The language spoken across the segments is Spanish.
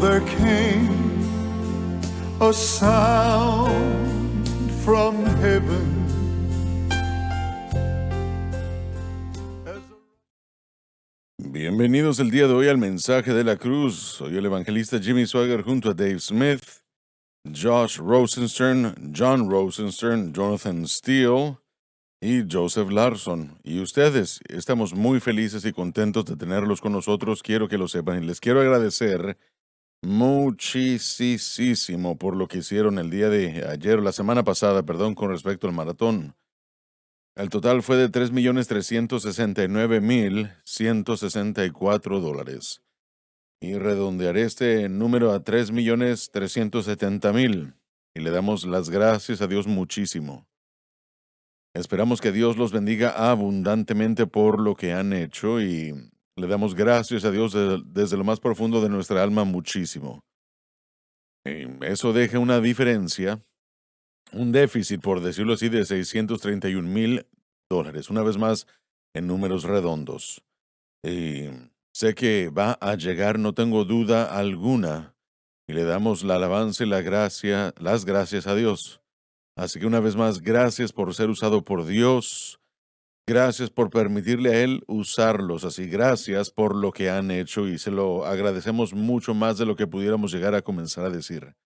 there came a sound from heaven. Bienvenidos el día de hoy al Mensaje de la Cruz. Soy el evangelista Jimmy Swagger junto a Dave Smith, Josh Rosenstern, John Rosenstern, Jonathan Steele y Joseph Larson. Y ustedes, estamos muy felices y contentos de tenerlos con nosotros. Quiero que lo sepan y les quiero agradecer muchísimo por lo que hicieron el día de ayer, la semana pasada, perdón, con respecto al maratón. El total fue de $3,369,164. Y redondearé este número a 3,370,000. Y le damos las gracias a Dios muchísimo. Esperamos que Dios los bendiga abundantemente por lo que han hecho y le damos gracias a Dios desde lo más profundo de nuestra alma muchísimo. Y eso deja una diferencia, un déficit, por decirlo así, de $631,000. Una vez más, en números redondos. Y sé que va a llegar, no tengo duda alguna. Y le damos la alabanza y las gracias a Dios. Así que una vez más, gracias por ser usado por Dios. Gracias por permitirle a Él usarlos. Así, gracias por lo que han hecho y se lo agradecemos mucho más de lo que pudiéramos llegar a comenzar a decir.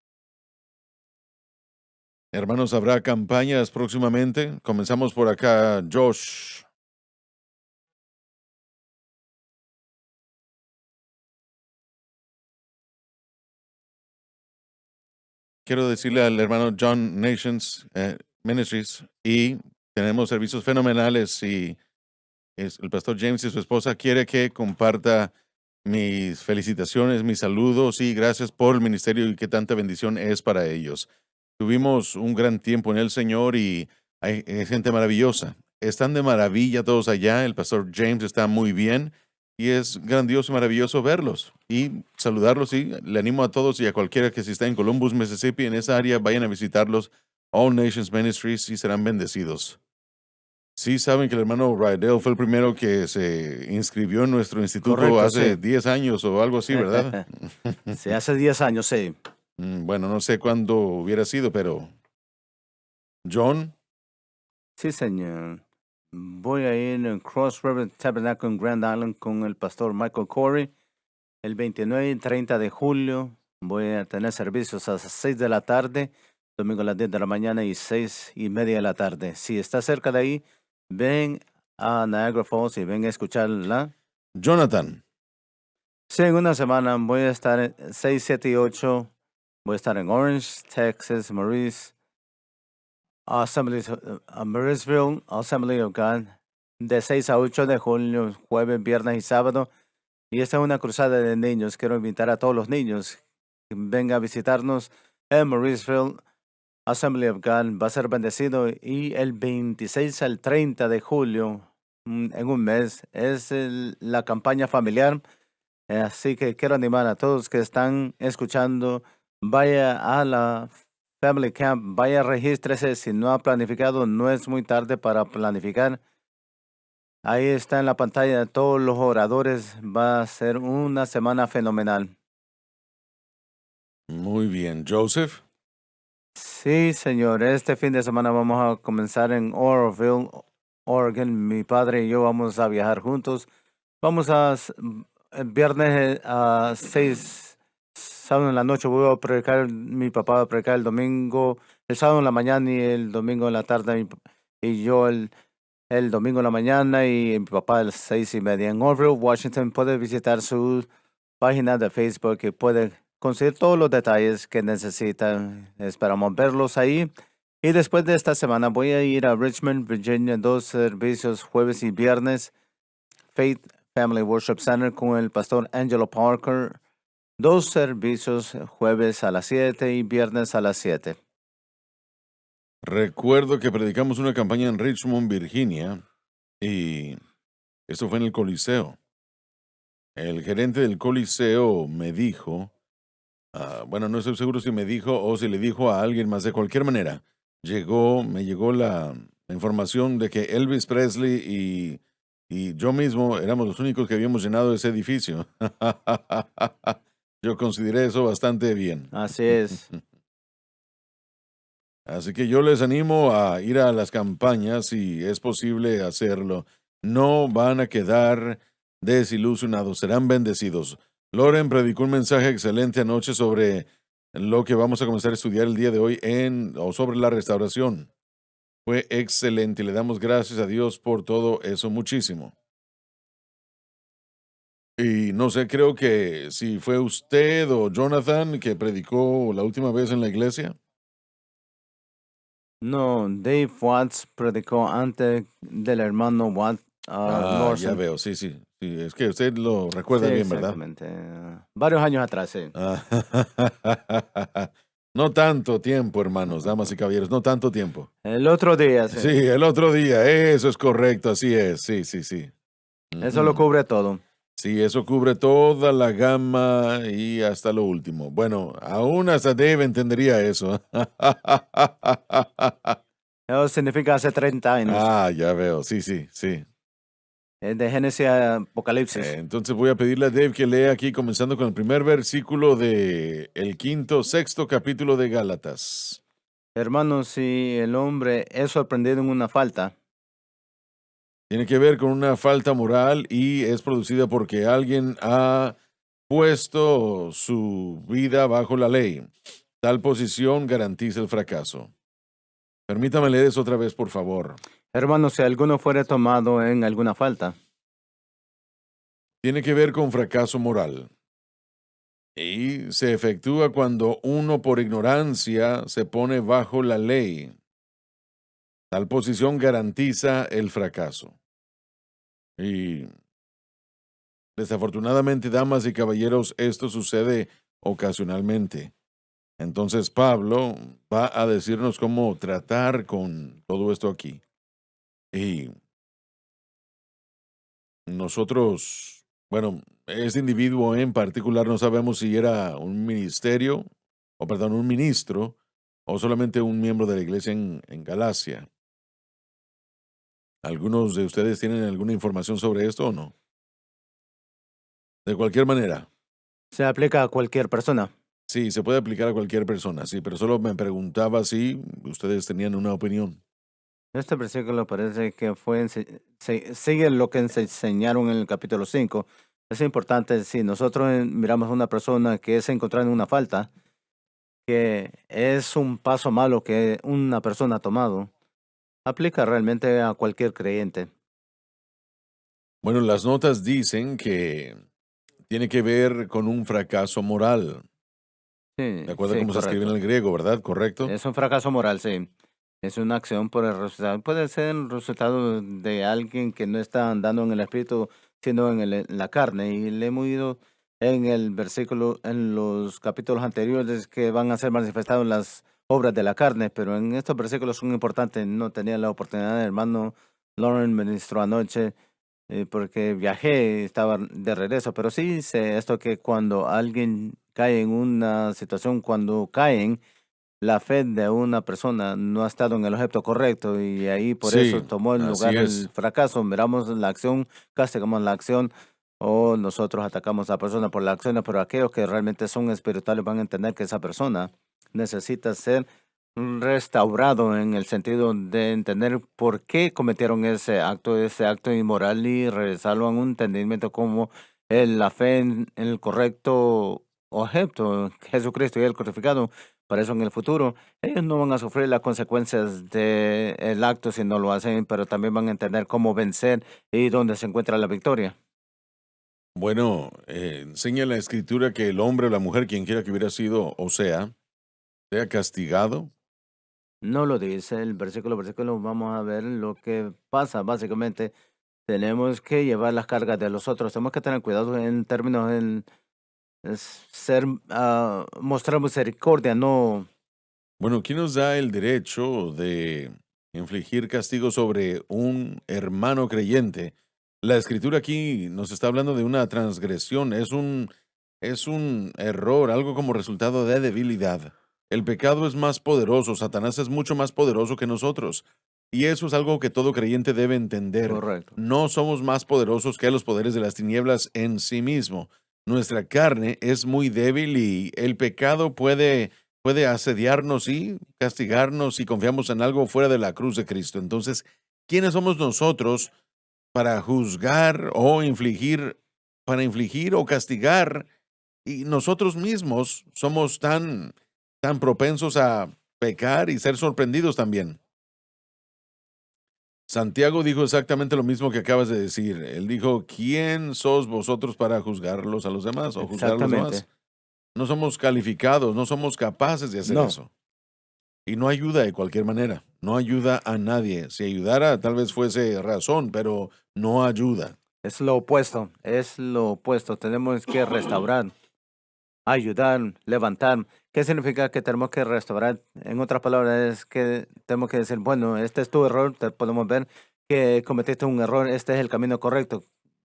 Hermanos, ¿habrá campañas próximamente? Comenzamos por acá, Josh. Quiero decirle al hermano John Nations Ministries y tenemos servicios fenomenales y el pastor James y su esposa quiere que comparta mis felicitaciones, mis saludos y gracias por el ministerio y qué tanta bendición es para ellos. Tuvimos un gran tiempo en el Señor y hay gente maravillosa. Están de maravilla todos allá. El pastor James está muy bien y es grandioso y maravilloso verlos y saludarlos. Y le animo a todos y a cualquiera que si está en Columbus, Mississippi, en esa área, vayan a visitarlos. All Nations Ministries y serán bendecidos. Sí, saben que el hermano Rydell fue el primero que se inscribió en nuestro instituto. Correcto, hace sí. 10 años o algo así, ¿verdad? Sí, hace 10 años, sí. Bueno, no sé cuándo hubiera sido, pero John, Sí, señor. Voy a ir en Cross River Tabernacle en Grand Island con el pastor Michael Corey el 29 y 30 de julio. Voy a tener servicios a las 6 de la tarde, domingo a las 10 de la mañana y 6:30 de la tarde. Si está cerca de ahí, ven a Niagara Falls y ven a escucharla. Jonathan. Sí, en una semana voy a estar en 6, 7 y 8. Voy a estar en Orange, Texas, Marysville, Assembly of God, de 6 a 8 de julio, jueves, viernes y sábado. Y esta es una cruzada de niños. Quiero invitar a todos los niños que vengan a visitarnos en Marysville. Assembly of God va a ser bendecido. Y el 26 al 30 de julio, en un mes, es la campaña familiar. Así que quiero animar a todos que están escuchando, vaya a la Family Camp, vaya, regístrese. Si no ha planificado, no es muy tarde para planificar. Ahí está en la pantalla de todos los oradores. Va a ser una semana fenomenal. Muy bien. Joseph. Sí, señor. Este fin de semana vamos a comenzar en Oroville, Oregon. Mi padre y yo vamos a viajar juntos. Vamos el viernes a 6, sábado en la noche voy a predicar, mi papá va a predicar el domingo, el sábado en la mañana y el domingo en la tarde, y yo el domingo en la mañana y mi papá a las 6:30. En Oroville, Washington, puede visitar su página de Facebook y puede conseguir todos los detalles que necesita. Esperamos verlos ahí. Y después de esta semana voy a ir a Richmond, Virginia, 2 servicios jueves y viernes. Faith Family Worship Center con el pastor Angelo Parker. 2 servicios jueves a las 7 y viernes a las 7. Recuerdo que predicamos una campaña en Richmond, Virginia, y esto fue en el Coliseo. El gerente del Coliseo me dijo, bueno, no estoy seguro si me dijo o si le dijo a alguien más, de cualquier manera, me llegó la información de que Elvis Presley y yo mismo éramos los únicos que habíamos llenado ese edificio. Yo consideré eso bastante bien. Así es. Así que yo les animo a ir a las campañas si es posible hacerlo. No van a quedar desilusionados, serán bendecidos. Loren predicó un mensaje excelente anoche sobre lo que vamos a comenzar a estudiar el día de hoy o sobre la restauración. Fue excelente y le damos gracias a Dios por todo eso muchísimo. Y no sé, creo que si fue usted o Jonathan que predicó la última vez en la iglesia. No, Dave Watts predicó antes del hermano Watts, Ya Lawson. veo, sí, sí. Sí, es que usted lo Sí, recuerda bien, ¿verdad? exactamente. Varios años atrás, sí. Ah, no tanto tiempo, hermanos, damas y caballeros, no tanto tiempo. El otro día, sí. Sí, el otro día, eso es correcto, así es, sí, sí, sí. Eso lo Ujú. cubre todo. Sí, eso cubre toda la gama y hasta lo último. Bueno, aún hasta Dave entendería eso. Eso significa hace 30 años. Ah, ya veo, sí, sí, sí. Es de Génesis a Apocalipsis. Entonces voy a pedirle a Dave que lea aquí, comenzando con el primer versículo de el sexto capítulo de Gálatas. Hermanos, si el hombre es sorprendido en una falta, Tiene que ver con una falta moral y es producida porque alguien ha puesto su vida bajo la ley. Tal posición garantiza el fracaso. Permítame leer eso otra vez, por favor. hermanos, si alguno fuere tomado en alguna falta, Tiene que ver con fracaso moral. Y se efectúa cuando uno por ignorancia se pone bajo la ley. Tal posición garantiza el fracaso. Y desafortunadamente, damas y caballeros, esto sucede ocasionalmente. Entonces Pablo va a decirnos cómo tratar con todo esto aquí. Y nosotros, bueno, este individuo en particular no sabemos si era un ministerio, un ministro, o solamente un miembro de la iglesia en Galacia. ¿Algunos de ustedes tienen alguna información sobre esto o no? De cualquier manera, se aplica a cualquier persona. sí, se puede aplicar a cualquier persona, sí, pero solo me preguntaba si ustedes tenían una opinión. Este versículo parece que sigue lo que se enseñaron en el capítulo 5. Es importante, si nosotros miramos a una persona que es encontrada en una falta, que es un paso malo que una persona ha tomado, aplica realmente a cualquier creyente. Bueno, las notas dicen que tiene que ver con un fracaso moral, de Sí, acuerdo a sí, cómo se escribe en correcto. el griego, ¿verdad? ¿Correcto? Es un fracaso moral, sí. Es una acción por el resultado. Puede ser el resultado de alguien que no está andando en el espíritu, sino en la carne. Y le hemos ido en el versículo, en los capítulos anteriores, que van a ser manifestados las obras de la carne. Pero en estos versículos son importantes. No tenía la oportunidad, hermano Lauren ministró anoche, porque viajé, estaba de regreso. Pero sí sé esto que cuando alguien cae en una situación, cuando caen, la fe de una persona no ha estado en el objeto correcto y ahí por Sí, eso tomó el así lugar el es. fracaso. Miramos la acción, castigamos la acción o nosotros atacamos a la persona por la acción, pero aquellos que realmente son espirituales van a entender que esa persona necesita ser restaurado en el sentido de entender por qué cometieron ese acto inmoral y regresarlo a un entendimiento como la fe en el correcto objeto, Jesucristo y el crucificado. Para eso en el futuro, ellos no van a sufrir las consecuencias del acto si no lo hacen, pero también van a entender cómo vencer y dónde se encuentra la victoria. Bueno, enseña la escritura que el hombre o la mujer, quien quiera que hubiera sido, o sea castigado. No lo dice el versículo, vamos a ver lo que pasa. Básicamente, tenemos que llevar las cargas de los otros. Tenemos que tener cuidado en términos mostrar misericordia, no. Bueno, ¿quién nos da el derecho de infligir castigo sobre un hermano creyente? La escritura aquí nos está hablando de una transgresión, es un error, algo como resultado de debilidad. El pecado es más poderoso, Satanás es mucho más poderoso que nosotros. Y eso es algo que todo creyente debe entender. Correcto. No somos más poderosos que los poderes de las tinieblas en sí mismo. nuestra carne es muy débil y el pecado puede asediarnos y castigarnos si confiamos en algo fuera de la cruz de Cristo. Entonces, ¿quiénes somos nosotros para juzgar o para infligir o castigar? Y nosotros mismos somos tan propensos a pecar y ser sorprendidos también. Santiago dijo exactamente lo mismo que acabas de decir. Él dijo, ¿quién sos vosotros para juzgarlos a los demás o juzgar a los Exactamente. demás? No somos calificados, no somos capaces de hacer No, eso. Y no ayuda de cualquier manera, no ayuda a nadie. Si ayudara, tal vez fuese razón, pero no ayuda. es lo opuesto, es lo opuesto. Tenemos que restaurar, ayudar, levantar. ¿Qué significa que tenemos que restaurar? En otras palabras, es que tenemos que decir, bueno, este es tu error, te podemos ver que cometiste un error, este es el camino correcto.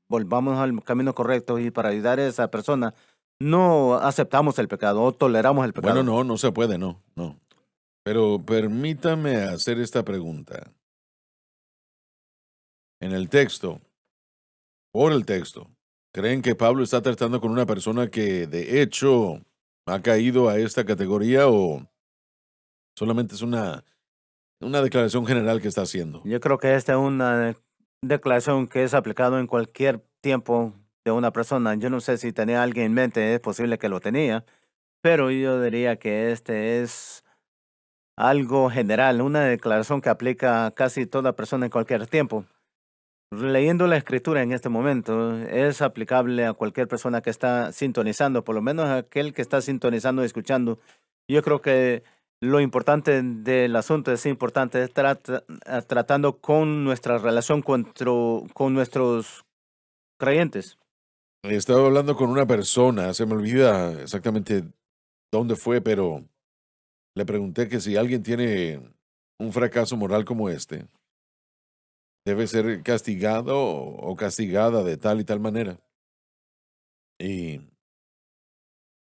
Volvamos al camino correcto y para ayudar a esa persona, no aceptamos el pecado o toleramos el Bueno, pecado. no se puede, no. Pero permítame hacer esta pregunta. En el texto, por el texto, ¿creen que Pablo está tratando con una persona que de hecho ha caído a esta categoría o solamente es una declaración general que está haciendo? Yo creo que esta es una declaración que es aplicado en cualquier tiempo de una persona. Yo no sé si tenía alguien en mente, es posible que lo tenía, pero yo diría que este es algo general, una declaración que aplica a casi toda persona en cualquier tiempo. Leyendo la escritura en este momento es aplicable a cualquier persona que está sintonizando, por lo menos aquel que está sintonizando y escuchando. Yo creo que lo importante del asunto es importante, es tratando con nuestra relación con nuestros creyentes. Estaba hablando con una persona, se me olvida exactamente dónde fue, pero le pregunté que si alguien tiene un fracaso moral como este, debe ser castigado o castigada de tal y tal manera. Y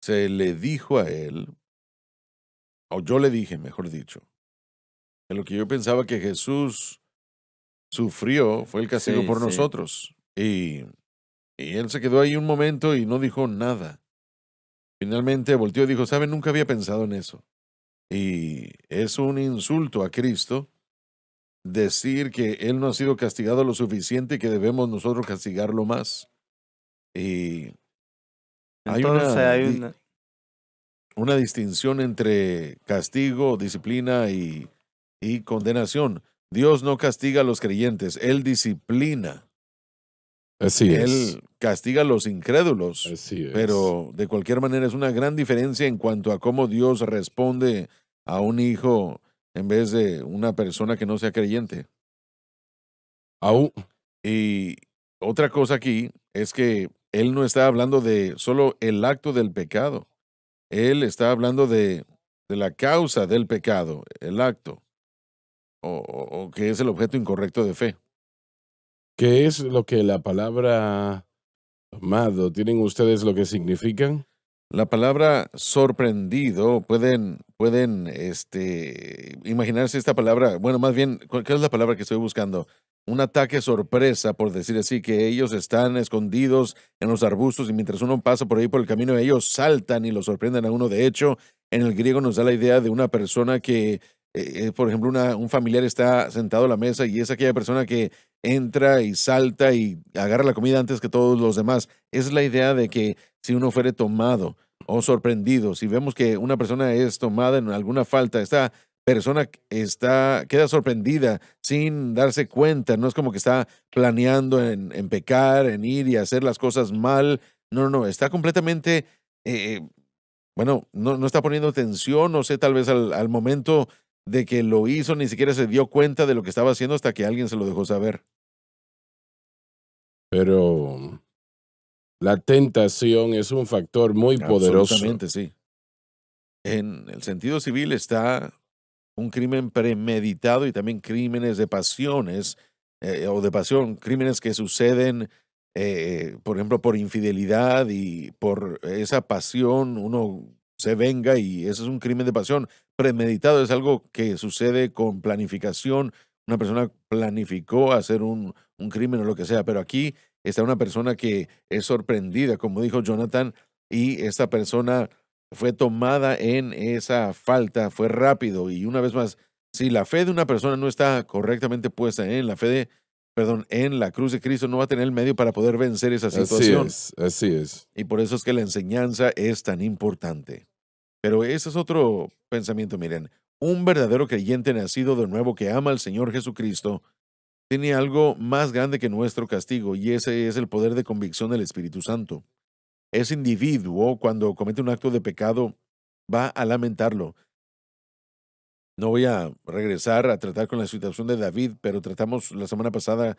se le dijo a él, o yo le dije, mejor dicho, que lo que yo pensaba que Jesús sufrió fue el castigo Sí, por sí. nosotros. Y él se quedó ahí un momento y no dijo nada. Finalmente volteó y dijo, ¿sabe? Nunca había pensado en eso. Y es un insulto a Cristo decir que Él no ha sido castigado lo suficiente y que debemos nosotros castigarlo más. Y hay Entonces hay una, una distinción entre castigo, disciplina y condenación. Dios no castiga a los creyentes, Él disciplina. Así es, Él castiga a los incrédulos, así es. pero de cualquier manera es una gran diferencia en cuanto a cómo Dios responde a un hijo en vez de una persona que no sea creyente. Aún, Y otra cosa aquí es que Él no está hablando de solo el acto del pecado, Él está hablando de la causa del pecado, el acto, o que es el objeto incorrecto de fe. ¿qué es lo que la palabra amado, tienen ustedes lo que significan? La palabra sorprendido, imaginarse esta palabra, bueno, más bien, ¿qué es la palabra que estoy buscando? Un ataque sorpresa, por decir así, que ellos están escondidos en los arbustos y mientras uno pasa por ahí por el camino, ellos saltan y lo sorprenden a uno. De hecho, en el griego nos da la idea de una persona que, por ejemplo, un familiar está sentado a la mesa y es aquella persona que entra y salta y agarra la comida antes que todos los demás. Esa es la idea de que si uno fuere tomado o sorprendido, si vemos que una persona es tomada en alguna falta, esta persona queda sorprendida sin darse cuenta, no es como que está planeando en pecar, en ir y hacer las cosas mal, no, está completamente, bueno, no está poniendo atención, no sé, tal vez al momento de que lo hizo, ni siquiera se dio cuenta de lo que estaba haciendo hasta que alguien se lo dejó saber. Pero la tentación es un factor muy poderoso. Absolutamente, sí. En el sentido civil está un crimen premeditado y también crímenes de pasiones o de pasión, crímenes que suceden, por ejemplo, por infidelidad y por esa pasión uno se venga y eso es un crimen de pasión. Premeditado es algo que sucede con planificación. Una persona planificó hacer un crimen o lo que sea, pero aquí está una persona que es sorprendida, como dijo Jonathan, y esta persona fue tomada en esa falta, fue rápido. Y una vez más, si la fe de una persona no está correctamente puesta en la fe de, perdón, en la cruz de Cristo, no va a tener el medio para poder vencer esa Así situación. es, así es. Y por eso es que la enseñanza es tan importante. Pero ese es otro pensamiento, miren. Un verdadero creyente nacido de nuevo que ama al Señor Jesucristo tiene algo más grande que nuestro castigo, y ese es el poder de convicción del Espíritu Santo. Ese individuo, cuando comete un acto de pecado, va a lamentarlo. No voy a regresar a tratar con la situación de David, pero tratamos la semana pasada,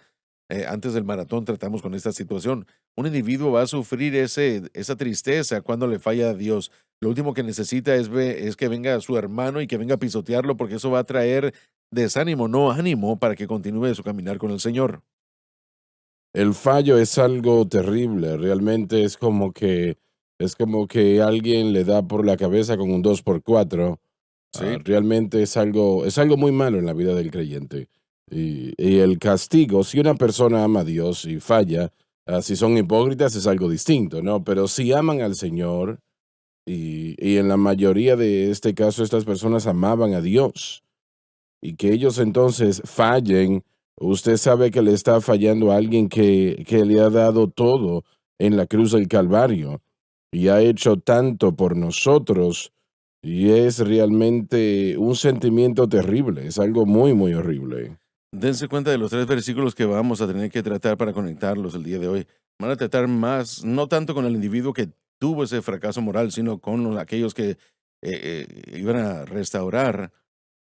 antes del maratón, tratamos con esta situación. Un individuo va a sufrir esa tristeza cuando le falla a Dios. Lo último que necesita es que venga su hermano y que venga a pisotearlo, porque eso va a traer desánimo, no ánimo, para que continúe su caminar con el Señor. El fallo es algo terrible, realmente es como que alguien le da por la cabeza con un 2x4. Sí, Realmente es algo muy malo en la vida del creyente. Y el castigo, si una persona ama a Dios y falla, si son hipócritas es algo distinto, ¿no? Pero si aman al Señor, y en la mayoría de este caso estas personas amaban a Dios, y que ellos entonces fallen, usted sabe que le está fallando a alguien que le ha dado todo en la cruz del Calvario y ha hecho tanto por nosotros, y es realmente un sentimiento terrible, es algo muy, muy horrible. dense cuenta de los 3 versículos que vamos a tener que tratar para conectarlos el día de hoy. Van a tratar más, no tanto con el individuo que tuvo ese fracaso moral, sino con aquellos que iban a restaurar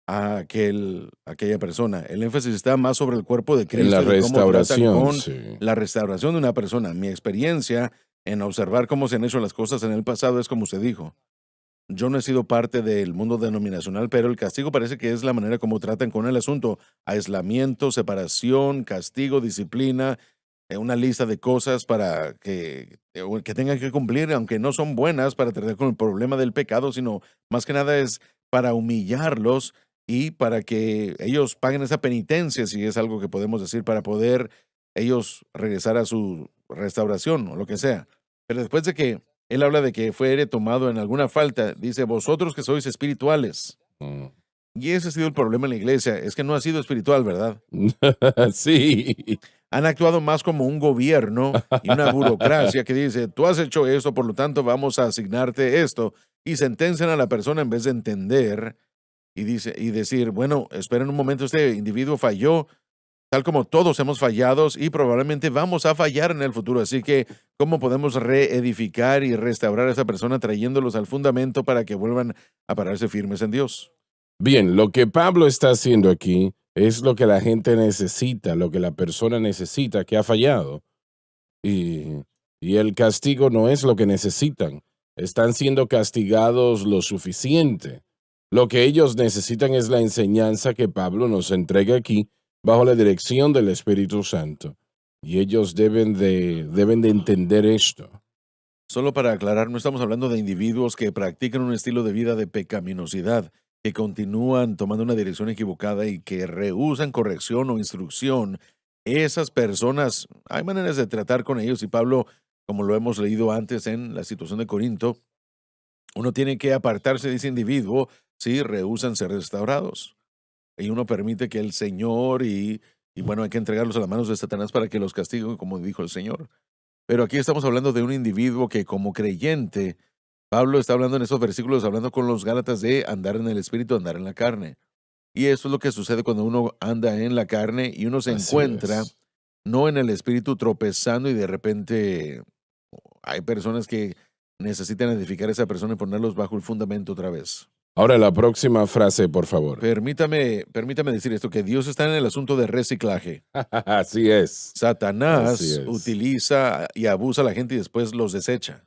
a aquella persona. El énfasis está más sobre el cuerpo de En la Cristo y de cómo tratan restauración, con sí. la restauración de una persona. Mi experiencia en observar cómo se han hecho las cosas en el pasado es como usted dijo. Yo no he sido parte del mundo denominacional, pero el castigo parece que es la manera como tratan con el asunto. Aislamiento, separación, castigo, disciplina, una lista de cosas para que tengan que cumplir, aunque no son buenas para tratar con el problema del pecado, sino más que nada es para humillarlos y para que ellos paguen esa penitencia, si es algo que podemos decir, para poder ellos regresar a su restauración o lo que sea. Pero después de que él habla de que fuere tomado en alguna falta, dice, vosotros que sois espirituales. Mm. Y ese ha sido el problema en la iglesia, es que no ha sido espiritual, ¿verdad? Sí. Han actuado más como un gobierno y una burocracia que dice, tú has hecho esto, por lo tanto vamos a asignarte esto, y sentencian a la persona en vez de entender y decir, bueno, esperen un momento, este individuo falló, tal como todos hemos fallado y probablemente vamos a fallar en el futuro. Así que, ¿cómo podemos reedificar y restaurar a esa persona trayéndolos al fundamento para que vuelvan a pararse firmes en Dios? Bien, lo que Pablo está haciendo aquí es lo que la gente necesita, lo que la persona necesita que ha fallado. Y, y el castigo no es lo que necesitan. Están siendo castigados lo suficiente. Lo que ellos necesitan es la enseñanza que Pablo nos entrega aquí bajo la dirección del Espíritu Santo. Y ellos deben de entender esto. Solo para aclarar, no estamos hablando de individuos que practican un estilo de vida de pecaminosidad, que continúan tomando una dirección equivocada y que rehúsan corrección o instrucción. Esas personas, hay maneras de tratar con ellos y Pablo, como lo hemos leído antes en la situación de Corinto, uno tiene que apartarse de ese individuo si rehúsan ser restaurados. Y uno permite que el Señor y bueno, hay que entregarlos a las manos de Satanás para que los castigue, como dijo el Señor. Pero aquí estamos hablando de un individuo que como creyente, Pablo está hablando en esos versículos, hablando con los Gálatas de andar en el Espíritu, andar en la carne. Y eso es lo que sucede cuando uno anda en la carne y uno se Así encuentra es. no en el Espíritu tropezando y de repente hay personas que necesitan edificar a esa persona y ponerlos bajo el fundamento otra vez. Ahora la próxima frase, por favor. Permítame decir esto, que Dios está en el asunto de reciclaje. Así es. Así Satanás es. utiliza y abusa a la gente y después los desecha.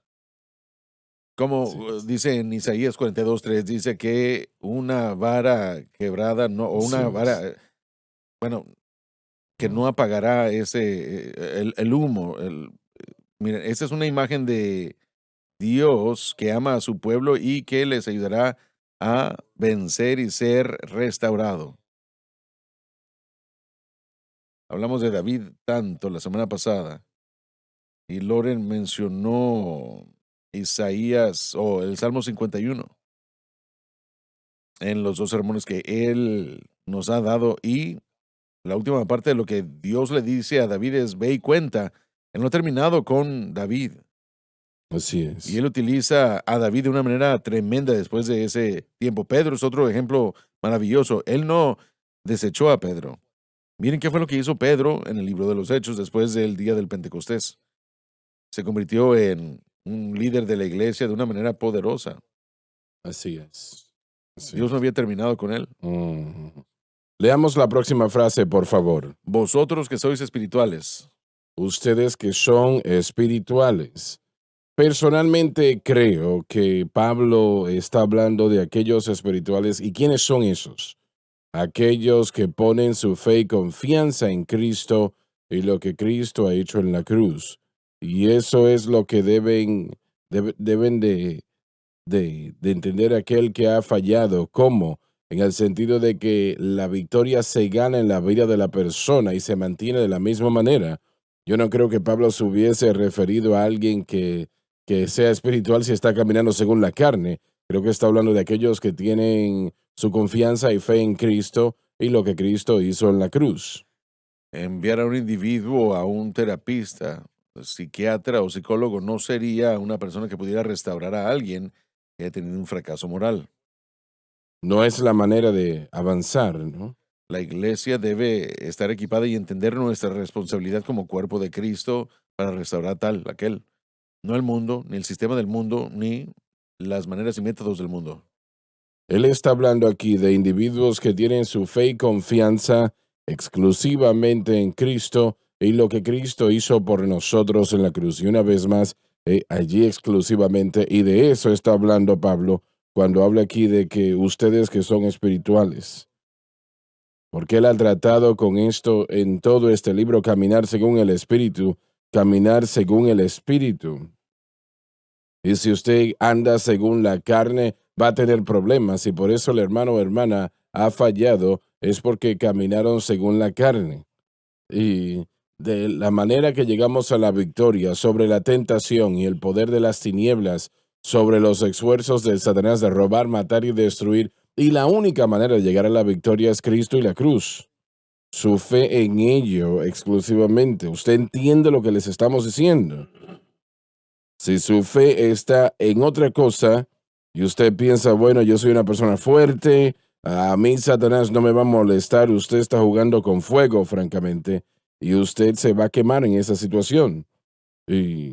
Como Así es. dice en Isaías 42:3, dice que una vara quebrada, no, o Así una es. vara, bueno, que Mm. no apagará el humo. Miren, esta es una imagen de Dios que ama a su pueblo y que les ayudará a vencer y ser restaurado. Hablamos de David tanto la semana pasada. Y Loren mencionó Isaías o el Salmo 51 en los 2 sermones que él nos ha dado. Y la última parte de lo que Dios le dice a David es: ve y cuenta. Él no ha terminado con David. Así Y él es. utiliza a David de una manera tremenda después de ese tiempo. Pedro es otro ejemplo maravilloso. Él no desechó a Pedro. Miren qué fue lo que hizo Pedro en el libro de los Hechos después del día del Pentecostés. Se convirtió en un líder de la iglesia de una manera poderosa. Así es. Así Dios no es. había terminado con él. Ujú. Leamos la próxima frase, por favor. Vosotros que sois espirituales. Ustedes que son espirituales. Personalmente creo que Pablo está hablando de aquellos espirituales. ¿Y quiénes son esos? Aquellos que ponen su fe y confianza en Cristo y lo que Cristo ha hecho en la cruz. Y eso es lo que deben de entender aquel que ha fallado. ¿Cómo? En el sentido de que la victoria se gana en la vida de la persona y se mantiene de la misma manera. Yo no creo que Pablo se hubiese referido a alguien que sea espiritual si está caminando según la carne. Creo que está hablando de aquellos que tienen su confianza y fe en Cristo y lo que Cristo hizo en la cruz. Enviar a un individuo a un terapista, psiquiatra o psicólogo no sería una persona que pudiera restaurar a alguien que ha tenido un fracaso moral. No es la manera de avanzar, ¿no? La iglesia debe estar equipada y entender nuestra responsabilidad como cuerpo de Cristo para restaurar tal, aquel. No el mundo, ni el sistema del mundo, ni las maneras y métodos del mundo. Él está hablando aquí de individuos que tienen su fe y confianza exclusivamente en Cristo y lo que Cristo hizo por nosotros en la cruz. Y una vez más, allí exclusivamente, y de eso está hablando Pablo cuando habla aquí de que ustedes que son espirituales, porque él ha tratado con esto en todo este libro, caminar según el Espíritu, caminar según el Espíritu. Y si usted anda según la carne, va a tener problemas. Y por eso el hermano o hermana ha fallado, es porque caminaron según la carne. Y de la manera que llegamos a la victoria sobre la tentación y el poder de las tinieblas, sobre los esfuerzos de Satanás de robar, matar y destruir. Y la única manera de llegar a la victoria es Cristo y la cruz. Su fe en ello exclusivamente. ¿Usted entiende lo que les estamos diciendo? Si su fe está en otra cosa y usted piensa, bueno, yo soy una persona fuerte, a mí Satanás no me va a molestar, usted está jugando con fuego, francamente, y usted se va a quemar en esa situación. Y,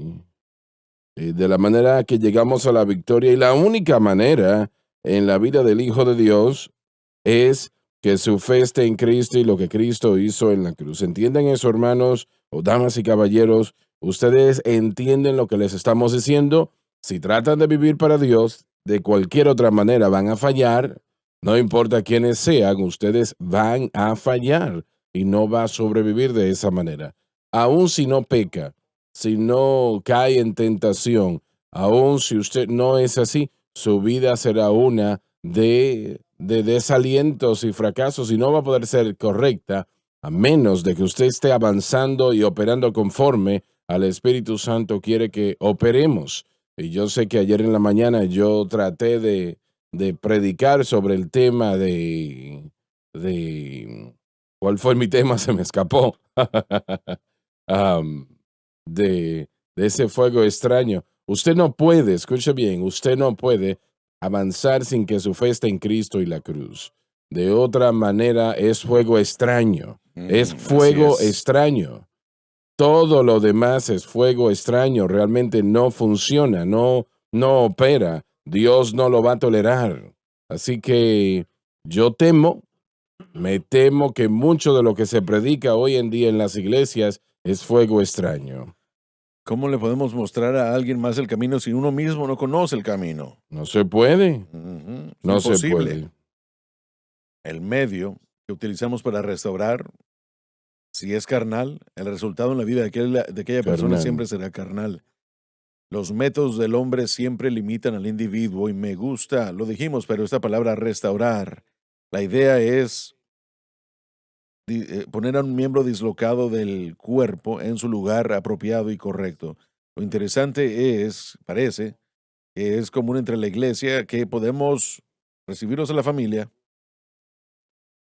y de la manera que llegamos a la victoria, y la única manera en la vida del Hijo de Dios es que su fe esté en Cristo y lo que Cristo hizo en la cruz. ¿Entienden eso, hermanos o damas y caballeros? Ustedes entienden lo que les estamos diciendo. Si tratan de vivir para Dios, de cualquier otra manera van a fallar. No importa quiénes sean, ustedes van a fallar y no va a sobrevivir de esa manera. Aún si no peca, si no cae en tentación, aún si usted no es así, su vida será una de desalientos y fracasos y no va a poder ser correcta a menos de que usted esté avanzando y operando conforme al Espíritu Santo quiere que operemos. Y yo sé que ayer en la mañana yo traté de predicar sobre el tema ¿cuál fue mi tema? Se me escapó. Am, de ese fuego extraño. Usted no puede, escuche bien, usted no puede avanzar sin que su fe esté en Cristo y la cruz. De otra manera es fuego extraño. Es Así fuego es. extraño. Todo lo demás es fuego extraño. Realmente no funciona, no opera. Dios no lo va a tolerar. Así que yo me temo que mucho de lo que se predica hoy en día en las iglesias es fuego extraño. ¿Cómo le podemos mostrar a alguien más el camino si uno mismo no conoce el camino? No se puede, Ujú, es no se imposible. puede. El medio que utilizamos para restaurar, si es carnal, el resultado en la vida de aquella persona Carnal. siempre será carnal. Los métodos del hombre siempre limitan al individuo y me gusta, lo dijimos, pero esta palabra restaurar, la idea es poner a un miembro dislocado del cuerpo en su lugar apropiado y correcto. Lo interesante parece, que es común entre la iglesia que podemos recibirlos a la familia,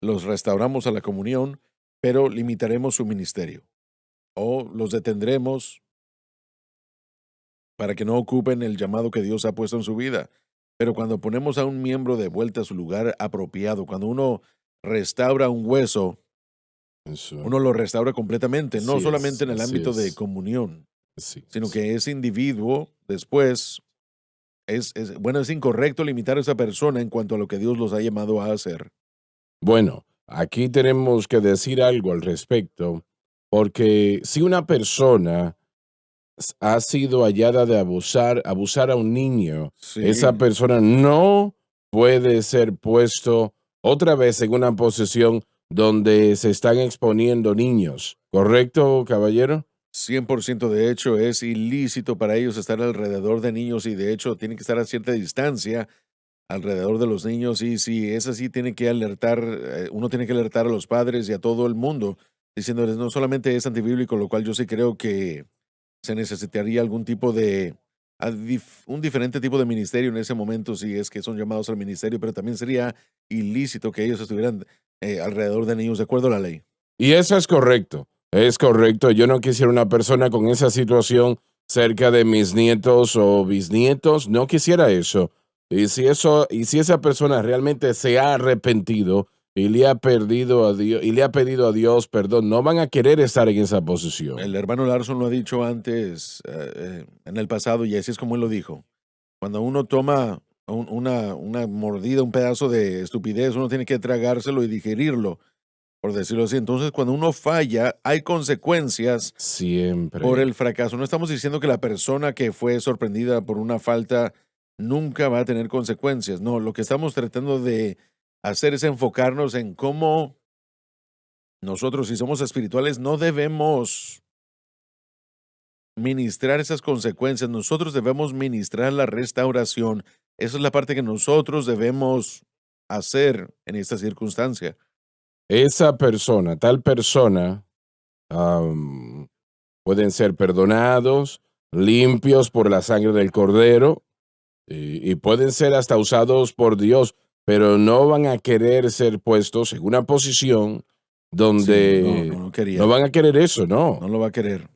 los restauramos a la comunión, pero limitaremos su ministerio o los detendremos para que no ocupen el llamado que Dios ha puesto en su vida. Pero cuando ponemos a un miembro de vuelta a su lugar apropiado, cuando uno restaura un hueso, Eso. uno lo restaura completamente, no Así solamente es, en el así ámbito de es. comunión, Sí, sino sí. que ese individuo después es incorrecto limitar a esa persona en cuanto a lo que Dios los ha llamado a hacer. Bueno, aquí tenemos que decir algo al respecto, porque si una persona ha sido hallada de abusar a un niño, esa Sí, persona no puede ser puesto otra vez en una posición donde se están exponiendo niños. ¿Correcto, caballero? 100% de hecho es ilícito para ellos estar alrededor de niños y de hecho tienen que estar a cierta distancia alrededor de los niños y si es así, uno tiene que alertar a los padres y a todo el mundo, diciéndoles no solamente es antibíblico, lo cual yo sí creo que se necesitaría algún tipo de, un diferente tipo de ministerio en ese momento si es que son llamados al ministerio, pero también sería ilícito que ellos estuvieran alrededor de niños de acuerdo a la ley. Y eso es correcto, es correcto. Yo no quisiera una persona con esa situación cerca de mis nietos o bisnietos, no quisiera eso. Y si esa persona realmente se ha arrepentido y le ha perdido a Dios y le ha pedido a Dios perdón, no van a querer estar en esa El posición. hermano Larson lo ha dicho antes, en el pasado, y así es como él lo dijo. Cuando uno toma una mordida, un pedazo de estupidez, uno tiene que tragárselo y digerirlo, por decirlo así. Entonces, cuando uno falla, hay consecuencias por Siempre. el fracaso. No estamos diciendo que la persona que fue sorprendida por una falta nunca va a tener consecuencias. No, lo que estamos tratando de hacer es enfocarnos en cómo nosotros, si somos espirituales, no debemos ministrar esas consecuencias. Nosotros debemos ministrar la restauración. Esa es la parte que nosotros debemos hacer en esta circunstancia. Esa persona, tal persona, am, pueden ser perdonados, limpios por la sangre del Cordero, y pueden ser hasta usados por Dios, pero no van a querer ser puestos en una posición Sí, no, donde no, no no quería. van a querer eso, No no. lo va a querer.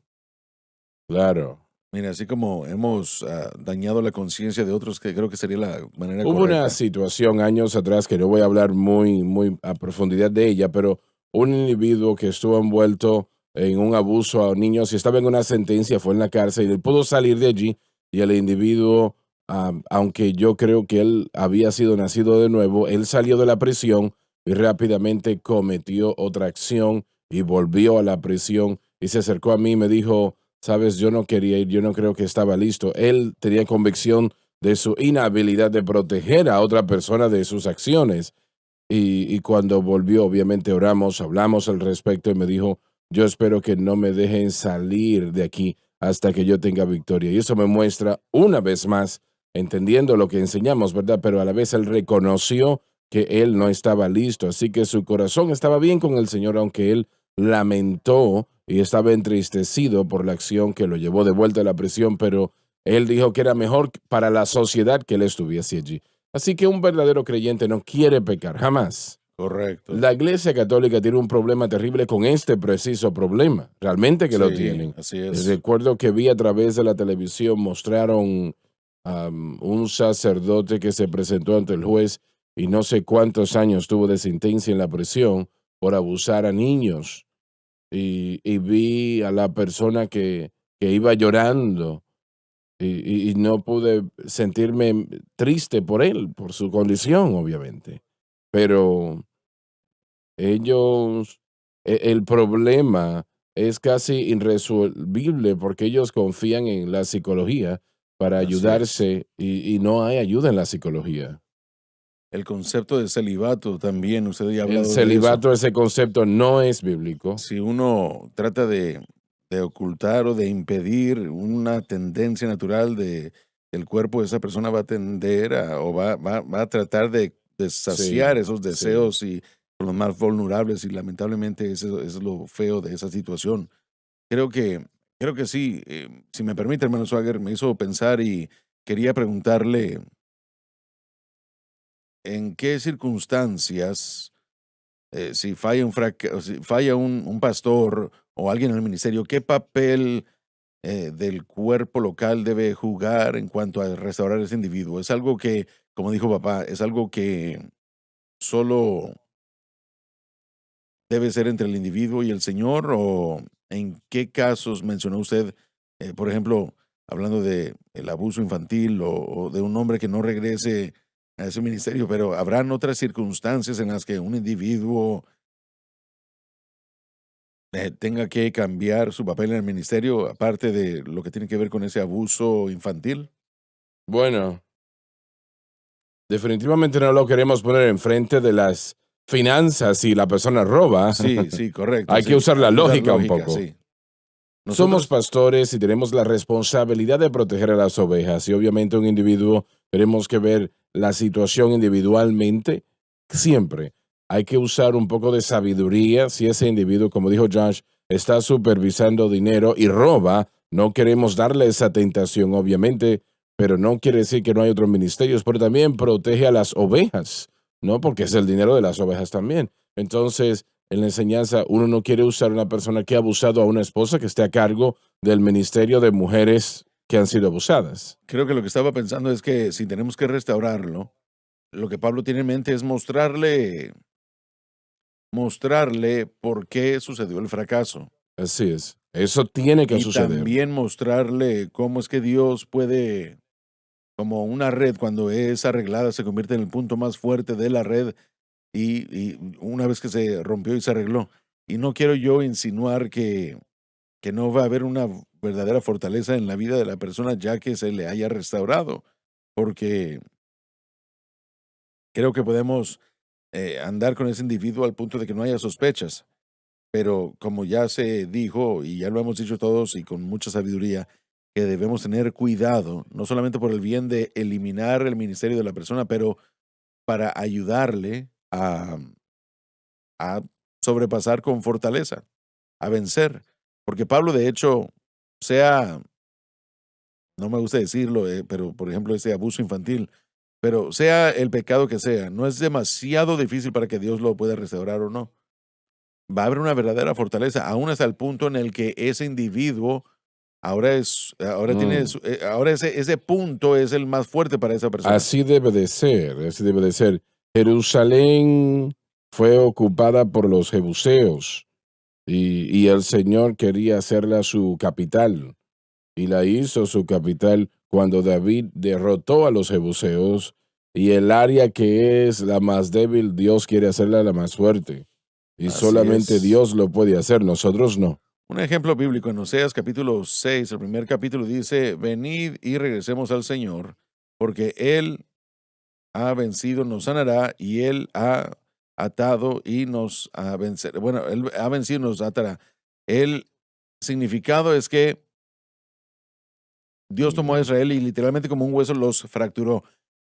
Claro. Mira, así como hemos dañado la conciencia de otros, que creo que sería la manera Hubo una correcta. situación años atrás que no voy a hablar muy a profundidad de ella, pero un individuo que estuvo envuelto en un abuso a niños y estaba en una sentencia, fue en la cárcel y él pudo salir de allí y el individuo, aunque yo creo que él había sido nacido de nuevo, él salió de la prisión y rápidamente cometió otra acción y volvió a la prisión y se acercó a mí y me dijo, sabes, yo no quería ir, yo no creo que estaba listo. Él tenía convicción de su inhabilidad de proteger a otra persona de sus acciones. Y cuando volvió, obviamente oramos, hablamos al respecto y me dijo, yo espero que no me dejen salir de aquí hasta que yo tenga victoria. Y eso me muestra una vez más, entendiendo lo que enseñamos, ¿verdad? Pero a la vez él reconoció que él no estaba listo, así que su corazón estaba bien con el Señor, aunque él lamentó y estaba entristecido por la acción que lo llevó de vuelta a la prisión, pero él dijo que era mejor para la sociedad que él estuviese allí. Así que un verdadero creyente no quiere pecar, jamás. Correcto. La Iglesia Católica tiene un problema terrible con este preciso problema, realmente que lo Sí, tienen. así es. Recuerdo que vi a través de la televisión, mostraron un sacerdote que se presentó ante el juez y no sé cuántos años tuvo de sentencia en la prisión por abusar a niños. Y vi a la persona que iba llorando y no pude sentirme triste por él, por su condición, obviamente. Pero ellos, el problema es casi irresolvible porque ellos confían en la psicología para Así es. ayudarse y no hay ayuda en la psicología. El concepto de celibato también, usted ya ha El hablado de eso. celibato, ese concepto no es bíblico. Si uno trata de ocultar o de impedir una tendencia natural el cuerpo de esa persona va a tender o va a tratar de saciar Sí, esos sí. deseos y con los más vulnerables y lamentablemente eso es lo feo de esa situación. Creo que, creo que sí, si me permite, hermano Swagger, me hizo pensar y quería preguntarle en qué circunstancias, si falla si falla un pastor o alguien en el ministerio, ¿qué papel del cuerpo local debe jugar en cuanto a restaurar ese individuo? Es algo que, como dijo papá, es algo que solo debe ser entre el individuo y el Señor, o en qué casos mencionó usted, por ejemplo, hablando de el abuso infantil o de un hombre que no regrese a ese ministerio, pero habrán otras circunstancias en las que un individuo tenga que cambiar su papel en el ministerio, aparte de lo que tiene que ver con ese abuso infantil. Bueno, definitivamente no lo queremos poner enfrente de las finanzas si la persona roba. Sí, sí, correcto. Hay Sí, que usar la hay que usar lógica un lógica, poco. sí. Somos Nosotros, pastores y tenemos la responsabilidad de proteger a las ovejas y obviamente un individuo tenemos que ver la situación individualmente. Siempre hay que usar un poco de sabiduría. Si ese individuo, como dijo Josh, está supervisando dinero y roba, no queremos darle esa tentación, obviamente, pero no quiere decir que no hay otros ministerios, pero también protege a las ovejas, ¿no? Porque es el dinero de las ovejas también. Entonces, en la enseñanza, uno no quiere usar a una persona que ha abusado a una esposa que esté a cargo del ministerio de mujeres que han sido abusadas. creo que lo que estaba pensando es que si tenemos que restaurarlo, lo que Pablo tiene en mente es mostrarle por qué sucedió el fracaso Así es. Eso tiene que y suceder. también mostrarle cómo es que Dios puede, como una red, cuando es arreglada, se convierte en el punto más fuerte de la red y una vez que se rompió y se arregló. Y no quiero yo insinuar que no va a haber una verdadera fortaleza en la vida de la persona ya que se le haya restaurado, porque creo que podemos andar con ese individuo al punto de que no haya sospechas. Pero como ya se dijo y ya lo hemos dicho todos y con mucha sabiduría, que debemos tener cuidado, no solamente por el bien de eliminar el ministerio de la persona, pero para ayudarle a sobrepasar con fortaleza, a vencer. Porque Pablo, de hecho, sea, no me gusta decirlo, pero por ejemplo, ese abuso infantil, pero sea el pecado que sea, no es demasiado difícil para que Dios lo pueda restaurar o no. Va a haber una verdadera fortaleza, aún hasta el punto en el que ese individuo ahora tiene, Mm. ahora ese punto es el más fuerte para esa persona. Así debe de ser, así debe de ser. Jerusalén fue ocupada por los jebuseos y el Señor quería hacerla su capital y la hizo su capital cuando David derrotó a los jebuseos y el área que es la más débil, Dios quiere hacerla la más fuerte. Y Así solamente es. Dios lo puede hacer, nosotros no. Un ejemplo bíblico en Oseas capítulo 6, el primer capítulo dice, venid y regresemos al Señor, porque Él ha vencido, nos sanará, y Él ha atado y nos ha vencer. Bueno, Él ha vencido y nos atará. El significado es que Dios tomó a Mm, Israel y literalmente como un hueso los fracturó.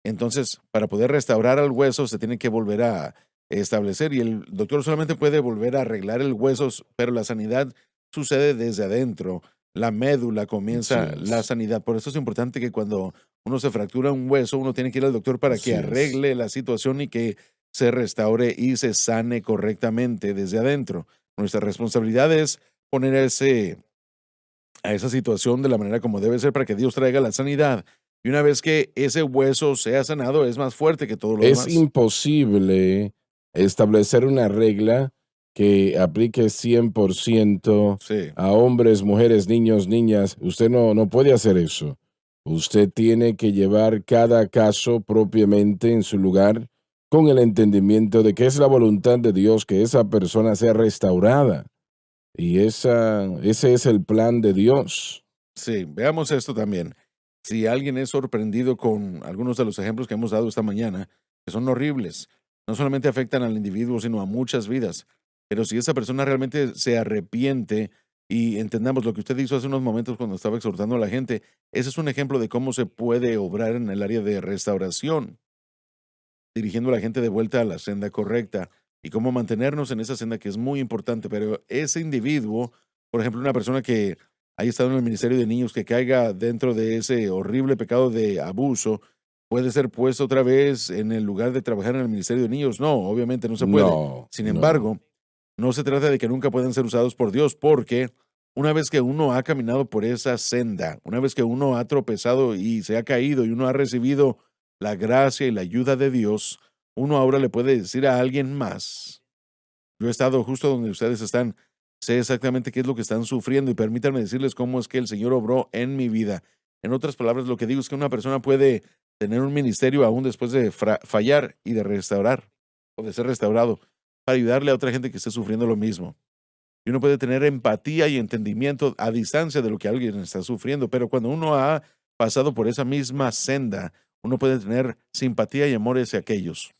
Entonces, para poder restaurar al hueso se tiene que volver a establecer y el doctor solamente puede volver a arreglar el hueso, pero la sanidad sucede desde adentro. La médula Así comienza la es, sanidad. Por eso es importante que cuando uno se fractura un hueso, uno tiene que ir al doctor para que así es. arregle la situación y que se restaure y se sane correctamente desde adentro. Nuestra responsabilidad es poner a esa situación de la manera como debe ser para que Dios traiga la sanidad. Y una vez que ese hueso sea sanado, es más fuerte que todo lo Es demás. imposible establecer una regla que aplique 100% Sí, a hombres, mujeres, niños, niñas. Usted no puede hacer eso. Usted tiene que llevar cada caso propiamente en su lugar con el entendimiento de que es la voluntad de Dios que esa persona sea restaurada. Y ese es el plan de Dios. sí, veamos esto también. Si alguien es sorprendido con algunos de los ejemplos que hemos dado esta mañana, que son horribles, no solamente afectan al individuo, sino a muchas vidas. Pero si esa persona realmente se arrepiente y entendamos lo que usted hizo hace unos momentos cuando estaba exhortando a la gente, ese es un ejemplo de cómo se puede obrar en el área de restauración, dirigiendo a la gente de vuelta a la senda correcta. y cómo mantenernos en esa senda que es muy importante. Pero ese individuo, por ejemplo, una persona que haya estado en el ministerio de niños, que caiga dentro de ese horrible pecado de abuso, puede ser puesto otra vez en el lugar de trabajar en el ministerio de niños. No, obviamente no se puede. No, Sin no. embargo, no se trata de que nunca puedan ser usados por Dios, porque una vez que uno ha caminado por esa senda, una vez que uno ha tropezado y se ha caído y uno ha recibido la gracia y la ayuda de Dios, uno ahora le puede decir a alguien más: yo he estado justo donde ustedes están, sé exactamente qué es lo que están sufriendo y permítanme decirles cómo es que el Señor obró en mi vida. En otras palabras, lo que digo es que una persona puede tener un ministerio aún después de fallar y de restaurar o de ser restaurado para ayudarle a otra gente que esté sufriendo lo mismo. Y uno puede tener empatía y entendimiento a distancia de lo que alguien está sufriendo, pero cuando uno ha pasado por esa misma senda, uno puede tener simpatía y amor hacia aquellos.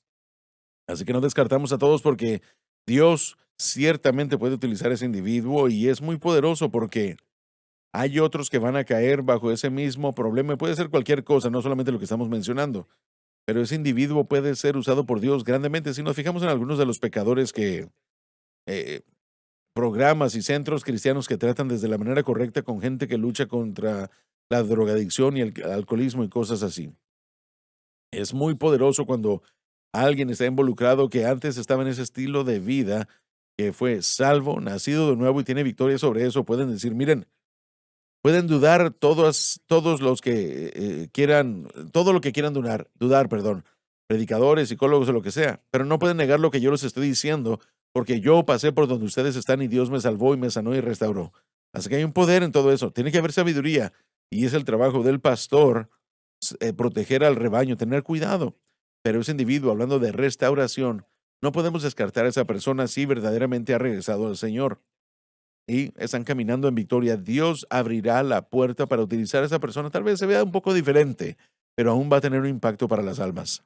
Así que no descartamos a todos, porque Dios ciertamente puede utilizar ese individuo y es muy poderoso, porque hay otros que van a caer bajo ese mismo problema. Puede ser cualquier cosa, no solamente lo que estamos mencionando, pero ese individuo puede ser usado por Dios grandemente. Si nos fijamos en algunos de los pecadores que eh, programas y centros cristianos que tratan desde la manera correcta con gente que lucha contra la drogadicción y el alcoholismo y cosas así. Es muy poderoso cuando alguien está involucrado que antes estaba en ese estilo de vida, que fue salvo, nacido de nuevo y tiene victoria sobre eso. Pueden decir, miren, pueden dudar todos los que quieran, todo lo que quieran dudar, perdón, predicadores, psicólogos o lo que sea, pero no pueden negar lo que yo les estoy diciendo, porque yo pasé por donde ustedes están y Dios me salvó y me sanó y restauró. Así que hay un poder en todo eso. Tiene que haber sabiduría y es el trabajo del pastor proteger al rebaño, tener cuidado. Pero ese individuo, hablando de restauración, no podemos descartar a esa persona si verdaderamente ha regresado al Señor y están caminando en victoria. Dios abrirá la puerta para utilizar a esa persona. Tal vez se vea un poco diferente, pero aún va a tener un impacto para las almas.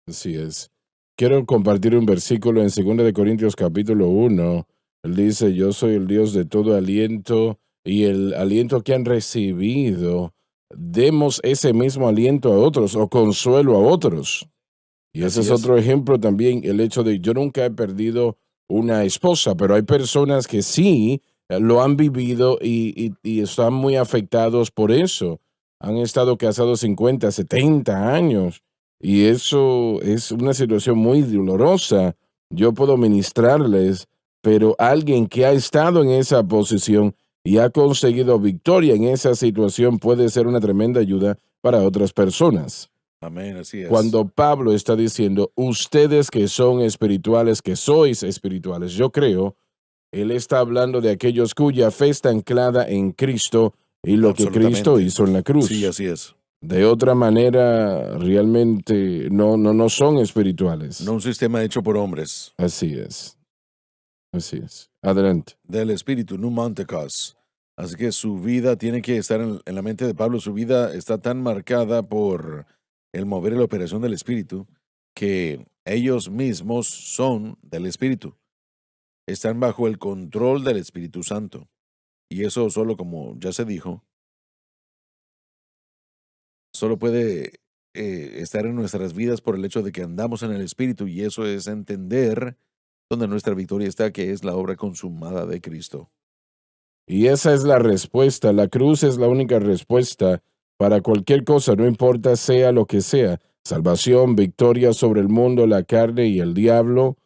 Así es. Quiero compartir un versículo en 2 Corintios capítulo 1. Él dice, yo soy el Dios de todo aliento y el aliento que han recibido, demos ese mismo aliento a otros o consuelo a otros. Y ese Así es es. otro ejemplo también, el hecho de yo nunca he perdido una esposa, pero hay personas que sí lo han vivido y están muy afectados por eso. Han estado casados 50, 70 años y eso es una situación muy dolorosa. Yo puedo ministrarles, pero alguien que ha estado en esa posición y ha conseguido victoria en esa situación puede ser una tremenda ayuda para otras personas. Amén, así es. Cuando Pablo está diciendo, ustedes que son espirituales, que sois espirituales, yo creo, él está hablando de aquellos cuya fe está anclada en Cristo y lo que Cristo Absolutamente. hizo en la Sí, cruz. así es. De otra manera, realmente no son espirituales. No un sistema hecho por hombres. Así es, así es. Adelante. Del Espíritu, pneumáticos. Así que su vida tiene que estar en la mente de Pablo. Su vida está tan marcada por el mover y la operación del Espíritu, que ellos mismos son del Espíritu. Están bajo el control del Espíritu Santo. Y eso solo, como ya se dijo, solo puede estar en nuestras vidas por el hecho de que andamos en el Espíritu, y eso es entender donde nuestra victoria está, que es la obra consumada de Cristo. Y esa es la respuesta. La cruz es la única respuesta para cualquier cosa, no importa sea lo que sea. Salvación, victoria sobre el mundo, la carne y el diablo.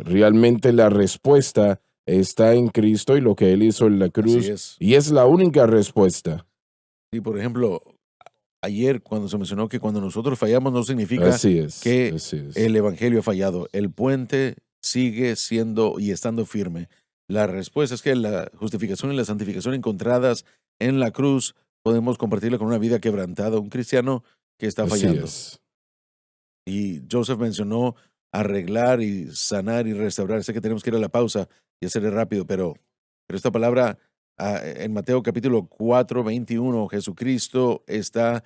Realmente la respuesta está en Cristo y lo que Él hizo en la Así cruz. es. Y es la única respuesta. Y por ejemplo, ayer cuando se mencionó que cuando nosotros fallamos no significa Así es, que así es. el evangelio ha fallado. El puente sigue siendo y estando firme. La respuesta es que la justificación y la santificación encontradas en la cruz podemos compartirla con una vida quebrantada, un cristiano que está Así fallando. es. Y Joseph mencionó arreglar y sanar y restaurar. Sé que tenemos que ir a la pausa y hacerle rápido, pero esta palabra en Mateo capítulo 4, 21, Jesucristo está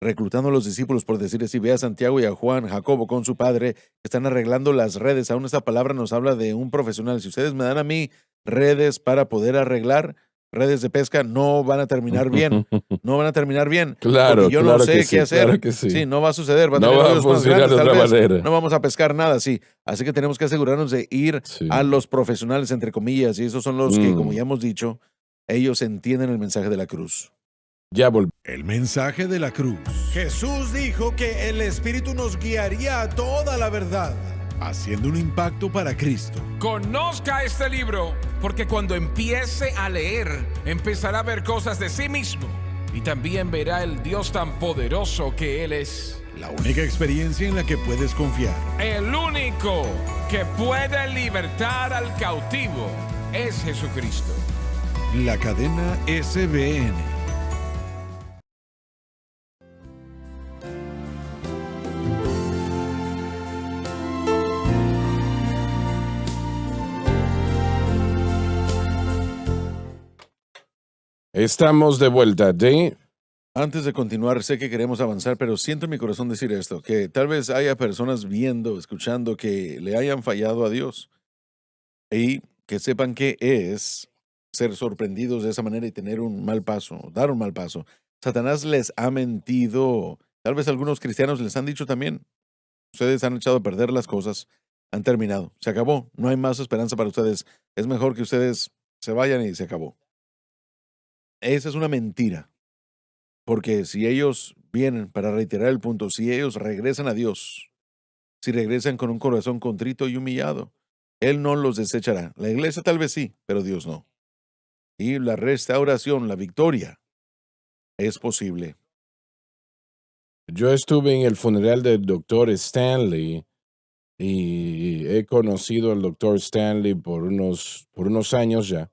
reclutando a los discípulos, por decir así. Ve a Santiago y a Juan, Jacobo con su padre, que están arreglando las redes. Aún esta palabra nos habla de un profesional. Si ustedes me dan a mí redes para poder arreglar, redes de pesca no van a terminar bien. No van a terminar bien. Claro, porque yo claro no sé que qué sí, hacer. claro que sí. Sí, no va a suceder. Va a No tener va a hoyos más funcionar grandes, de tal otra vez. manera. No vamos a pescar nada, sí. Así que tenemos que asegurarnos de ir Sí. a los profesionales, entre comillas, y esos son los que, como ya hemos dicho, ellos entienden el mensaje de la cruz. Ya volvemos. El mensaje de la cruz. Jesús dijo que el Espíritu nos guiaría a toda la verdad, haciendo un impacto para Cristo. Conozca este libro, porque cuando empiece a leer, empezará a ver cosas de sí mismo y también verá el Dios tan poderoso que Él es. La única experiencia en la que puedes confiar. El único que puede libertar al cautivo es Jesucristo. La cadena SBN. Estamos de vuelta de... Antes de continuar, sé que queremos avanzar, pero siento en mi corazón decir esto, que tal vez haya personas viendo, escuchando, que le hayan fallado a Dios y que sepan qué es ser sorprendidos de esa manera y tener un mal paso, dar un mal paso. Satanás les ha mentido, tal vez algunos cristianos les han dicho también, ustedes han echado a perder las cosas, han terminado, se acabó, no hay más esperanza para ustedes, es mejor que ustedes se vayan y se acabó. Esa es una mentira. Porque si ellos vienen, para reiterar el punto, si ellos regresan a Dios, si regresan con un corazón contrito y humillado, Él no los desechará. La iglesia tal vez sí, pero Dios no. Y la restauración, la victoria, es posible. Yo estuve en el funeral del doctor Stanley y he conocido al doctor Stanley por unos años ya.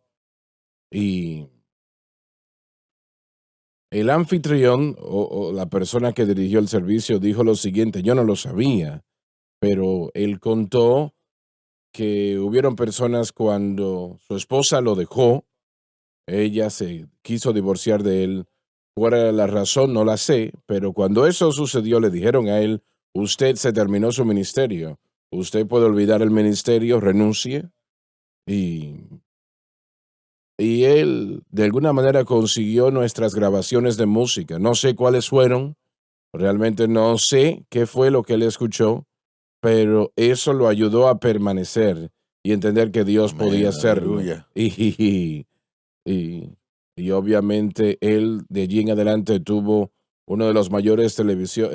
Y el anfitrión o la persona que dirigió el servicio dijo lo siguiente, yo no lo sabía, pero él contó que hubieron personas cuando su esposa lo dejó, ella se quiso divorciar de él, fuera la razón no la sé, pero cuando eso sucedió le dijeron a él, usted se terminó su ministerio, usted puede olvidar el ministerio, renuncie, y él de alguna manera consiguió nuestras grabaciones de música. No sé cuáles fueron, realmente no sé qué fue lo que él escuchó, pero eso lo ayudó a permanecer y entender que Dios Amén, podía hacerlo. aleluya. Y obviamente él de allí en adelante tuvo uno de los mayores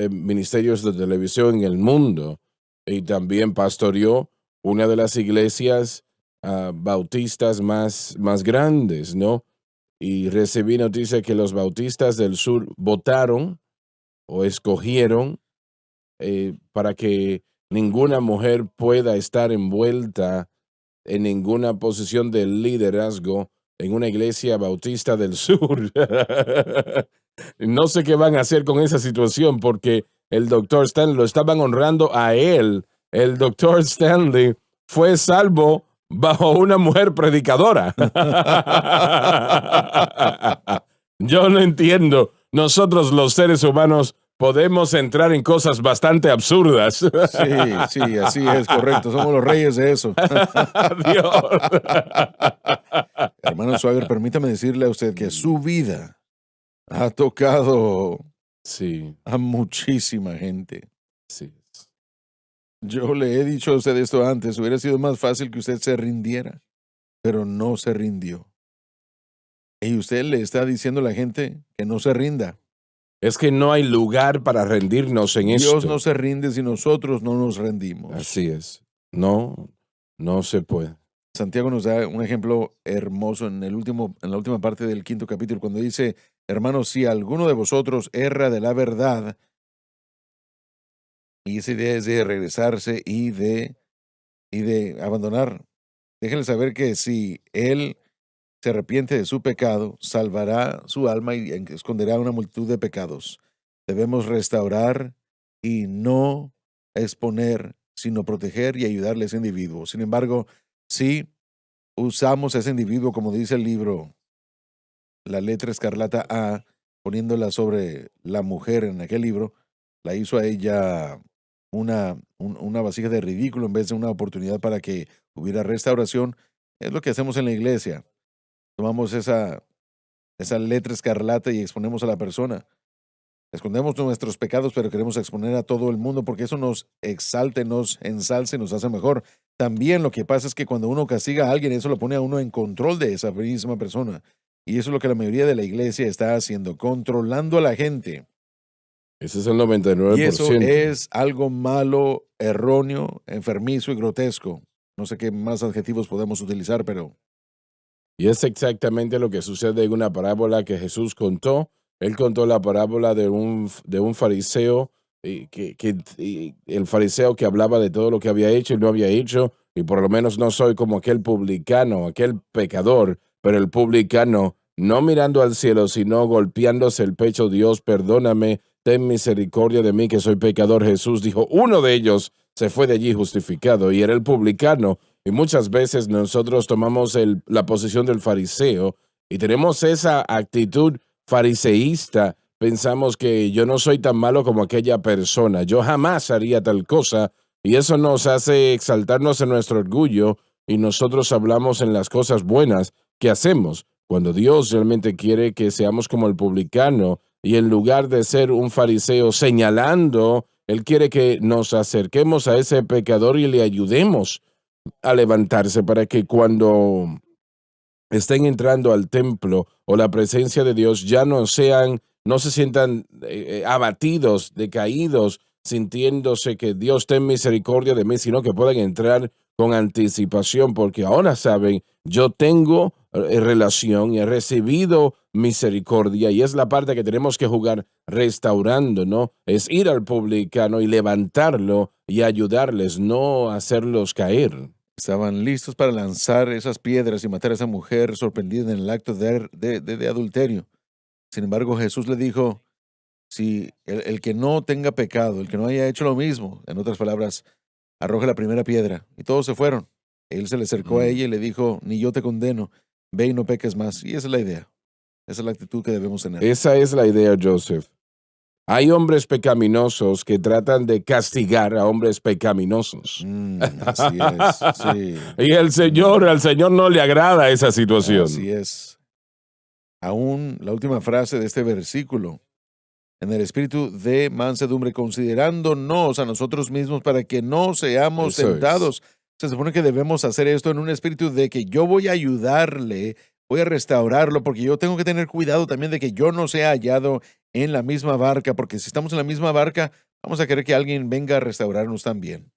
ministerios de televisión en el mundo y también pastoreó una de las iglesias bautistas más grandes, ¿no? Y recibí noticia que los bautistas del sur votaron o escogieron para que ninguna mujer pueda estar envuelta en ninguna posición de liderazgo en una iglesia bautista del sur. No sé qué van a hacer con esa situación porque el doctor Stanley lo estaban honrando a él. El doctor Stanley fue salvo bajo una mujer predicadora. Yo no entiendo. Nosotros los seres humanos podemos entrar en cosas bastante absurdas. Sí, así es, correcto. Somos los reyes de eso. Dios. Hermano Swagger, permítame decirle a usted que su vida ha tocado Sí, a muchísima gente. sí. Yo le he dicho a usted esto antes, hubiera sido más fácil que usted se rindiera, pero no se rindió. Y usted le está diciendo a la gente que no se rinda. Es que no hay lugar para rendirnos en Dios esto. no se rinde si nosotros no nos rendimos. Así es. No se puede. Santiago nos da un ejemplo hermoso en la última parte del 5º capítulo, cuando dice, hermanos, si alguno de vosotros erra de la verdad, y esa idea es de regresarse y de abandonar, déjenle saber que si él se arrepiente de su pecado, salvará su alma y esconderá una multitud de pecados. Debemos restaurar y no exponer, sino proteger y ayudarle a ese individuo. Sin embargo, si usamos a ese individuo, como dice el libro, la letra escarlata A, poniéndola sobre la mujer en aquel libro, la hizo a ella una vasija de ridículo en vez de una oportunidad para que hubiera restauración. Es lo que hacemos en la iglesia. Tomamos esa esa letra escarlata y exponemos a la persona. Escondemos nuestros pecados, pero queremos exponer a todo el mundo porque eso nos exalta, nos ensalza y nos hace mejor. También lo que pasa es que cuando uno castiga a alguien, eso lo pone a uno en control de esa misma persona. Y eso es lo que la mayoría de la iglesia está haciendo, controlando a la gente. Ese es el 99%. Y eso es algo malo, erróneo, enfermizo y grotesco. No sé qué más adjetivos podemos utilizar, pero... Y es exactamente lo que sucede en una parábola que Jesús contó. Él contó la parábola de un fariseo, y el fariseo que hablaba de todo lo que había hecho y no había hecho, y por lo menos no soy como aquel publicano, aquel pecador, pero el publicano, no mirando al cielo, sino golpeándose el pecho: Dios, perdóname, ten misericordia de mí, que soy pecador. Jesús dijo, uno de ellos se fue de allí justificado, y era el publicano. Y muchas veces nosotros tomamos la posición del fariseo y tenemos esa actitud fariseísta. Pensamos que yo no soy tan malo como aquella persona, yo jamás haría tal cosa, y eso nos hace exaltarnos en nuestro orgullo, y nosotros hablamos en las cosas buenas que hacemos, cuando Dios realmente quiere que seamos como el publicano, y en lugar de ser un fariseo señalando, Él quiere que nos acerquemos a ese pecador y le ayudemos a levantarse, para que cuando estén entrando al templo o la presencia de Dios ya no se sientan abatidos, decaídos, sintiéndose que Dios ten misericordia de mí, sino que puedan entrar con anticipación, porque ahora saben, yo tengo relación y he recibido misericordia, y es la parte que tenemos que jugar restaurando, ¿no? Es ir al publicano y levantarlo y ayudarles, no hacerlos caer. Estaban listos para lanzar esas piedras y matar a esa mujer sorprendida en el acto de adulterio. Sin embargo, Jesús le dijo, si el que no tenga pecado, el que no haya hecho lo mismo, en otras palabras, arroje la primera piedra. Y todos se fueron. Él se le acercó a ella y le dijo, ni yo te condeno, ve y no peques más. Y esa es la idea. Esa es la actitud que debemos tener. Esa es la idea, Joseph. Hay hombres pecaminosos que tratan de castigar a hombres pecaminosos. Así es, sí. Y al Señor no le agrada esa situación. Así es. Aún la última frase de este versículo, en el espíritu de mansedumbre, considerándonos a nosotros mismos para que no seamos Eso tentados. Se supone que debemos hacer esto en un espíritu de que yo voy a ayudarle, voy a restaurarlo, porque yo tengo que tener cuidado también de que yo no sea hallado en la misma barca, porque si estamos en la misma barca, vamos a querer que alguien venga a restaurarnos también.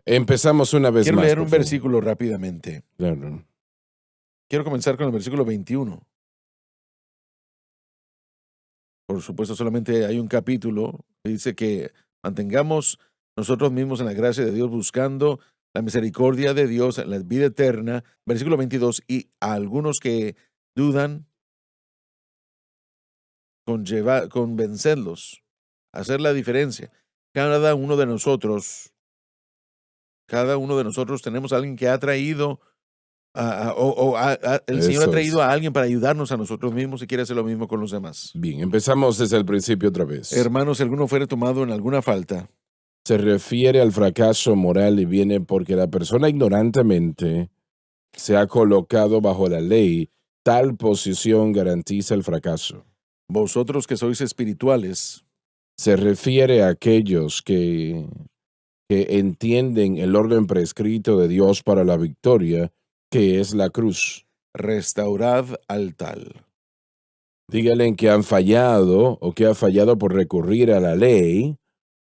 Empezamos una vez Quiero más. leer un por favor. versículo rápidamente. Claro. Quiero comenzar con el versículo 21. Por supuesto, solamente hay un capítulo que dice que mantengamos nosotros mismos en la gracia de Dios, buscando la misericordia de Dios, la vida eterna. Versículo 22, y a algunos que dudan, convencerlos, hacer la diferencia. Cada uno de nosotros tenemos a alguien que ha traído, el Señor ha traído a alguien para ayudarnos a nosotros mismos y quiere hacer lo mismo con los demás. Bien, empezamos desde el principio otra vez. Hermanos, si alguno fuere tomado en alguna falta, Se refiere al fracaso moral, y viene porque la persona ignorantemente se ha colocado bajo la ley. Tal posición garantiza el fracaso. vosotros que sois espirituales, Se refiere a aquellos que entienden el orden prescrito de Dios para la victoria, que es la cruz. restaurad al tal. Díganle que han fallado o que ha fallado por recurrir a la ley,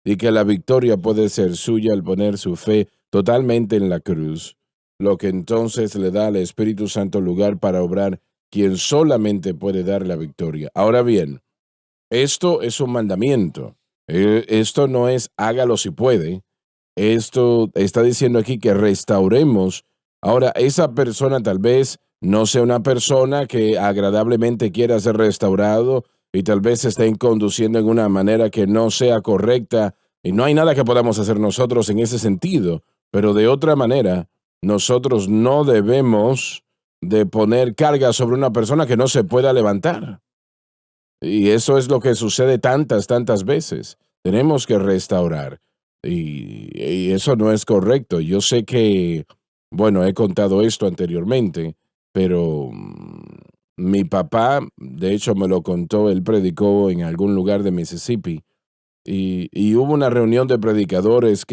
y que la victoria puede ser suya al poner su fe totalmente en la cruz, lo que entonces le da al Espíritu Santo lugar para obrar, quien solamente puede dar la victoria. Ahora bien, esto es un mandamiento. Esto no es hágalo si puede. Esto está diciendo aquí que restauremos. Ahora, esa persona tal vez no sea una persona que agradablemente quiera ser restaurado, y tal vez se estén conduciendo en una manera que no sea correcta, y no hay nada que podamos hacer nosotros en ese sentido. Pero de otra manera, nosotros no debemos de poner carga sobre una persona que no se pueda levantar. Y eso es lo que sucede tantas veces. Tenemos que restaurar. Y eso no es correcto. Yo sé que, bueno, he contado esto anteriormente, pero Mi papá, de hecho, me lo contó, él predicó en algún lugar de Mississippi y hubo una reunión de predicadores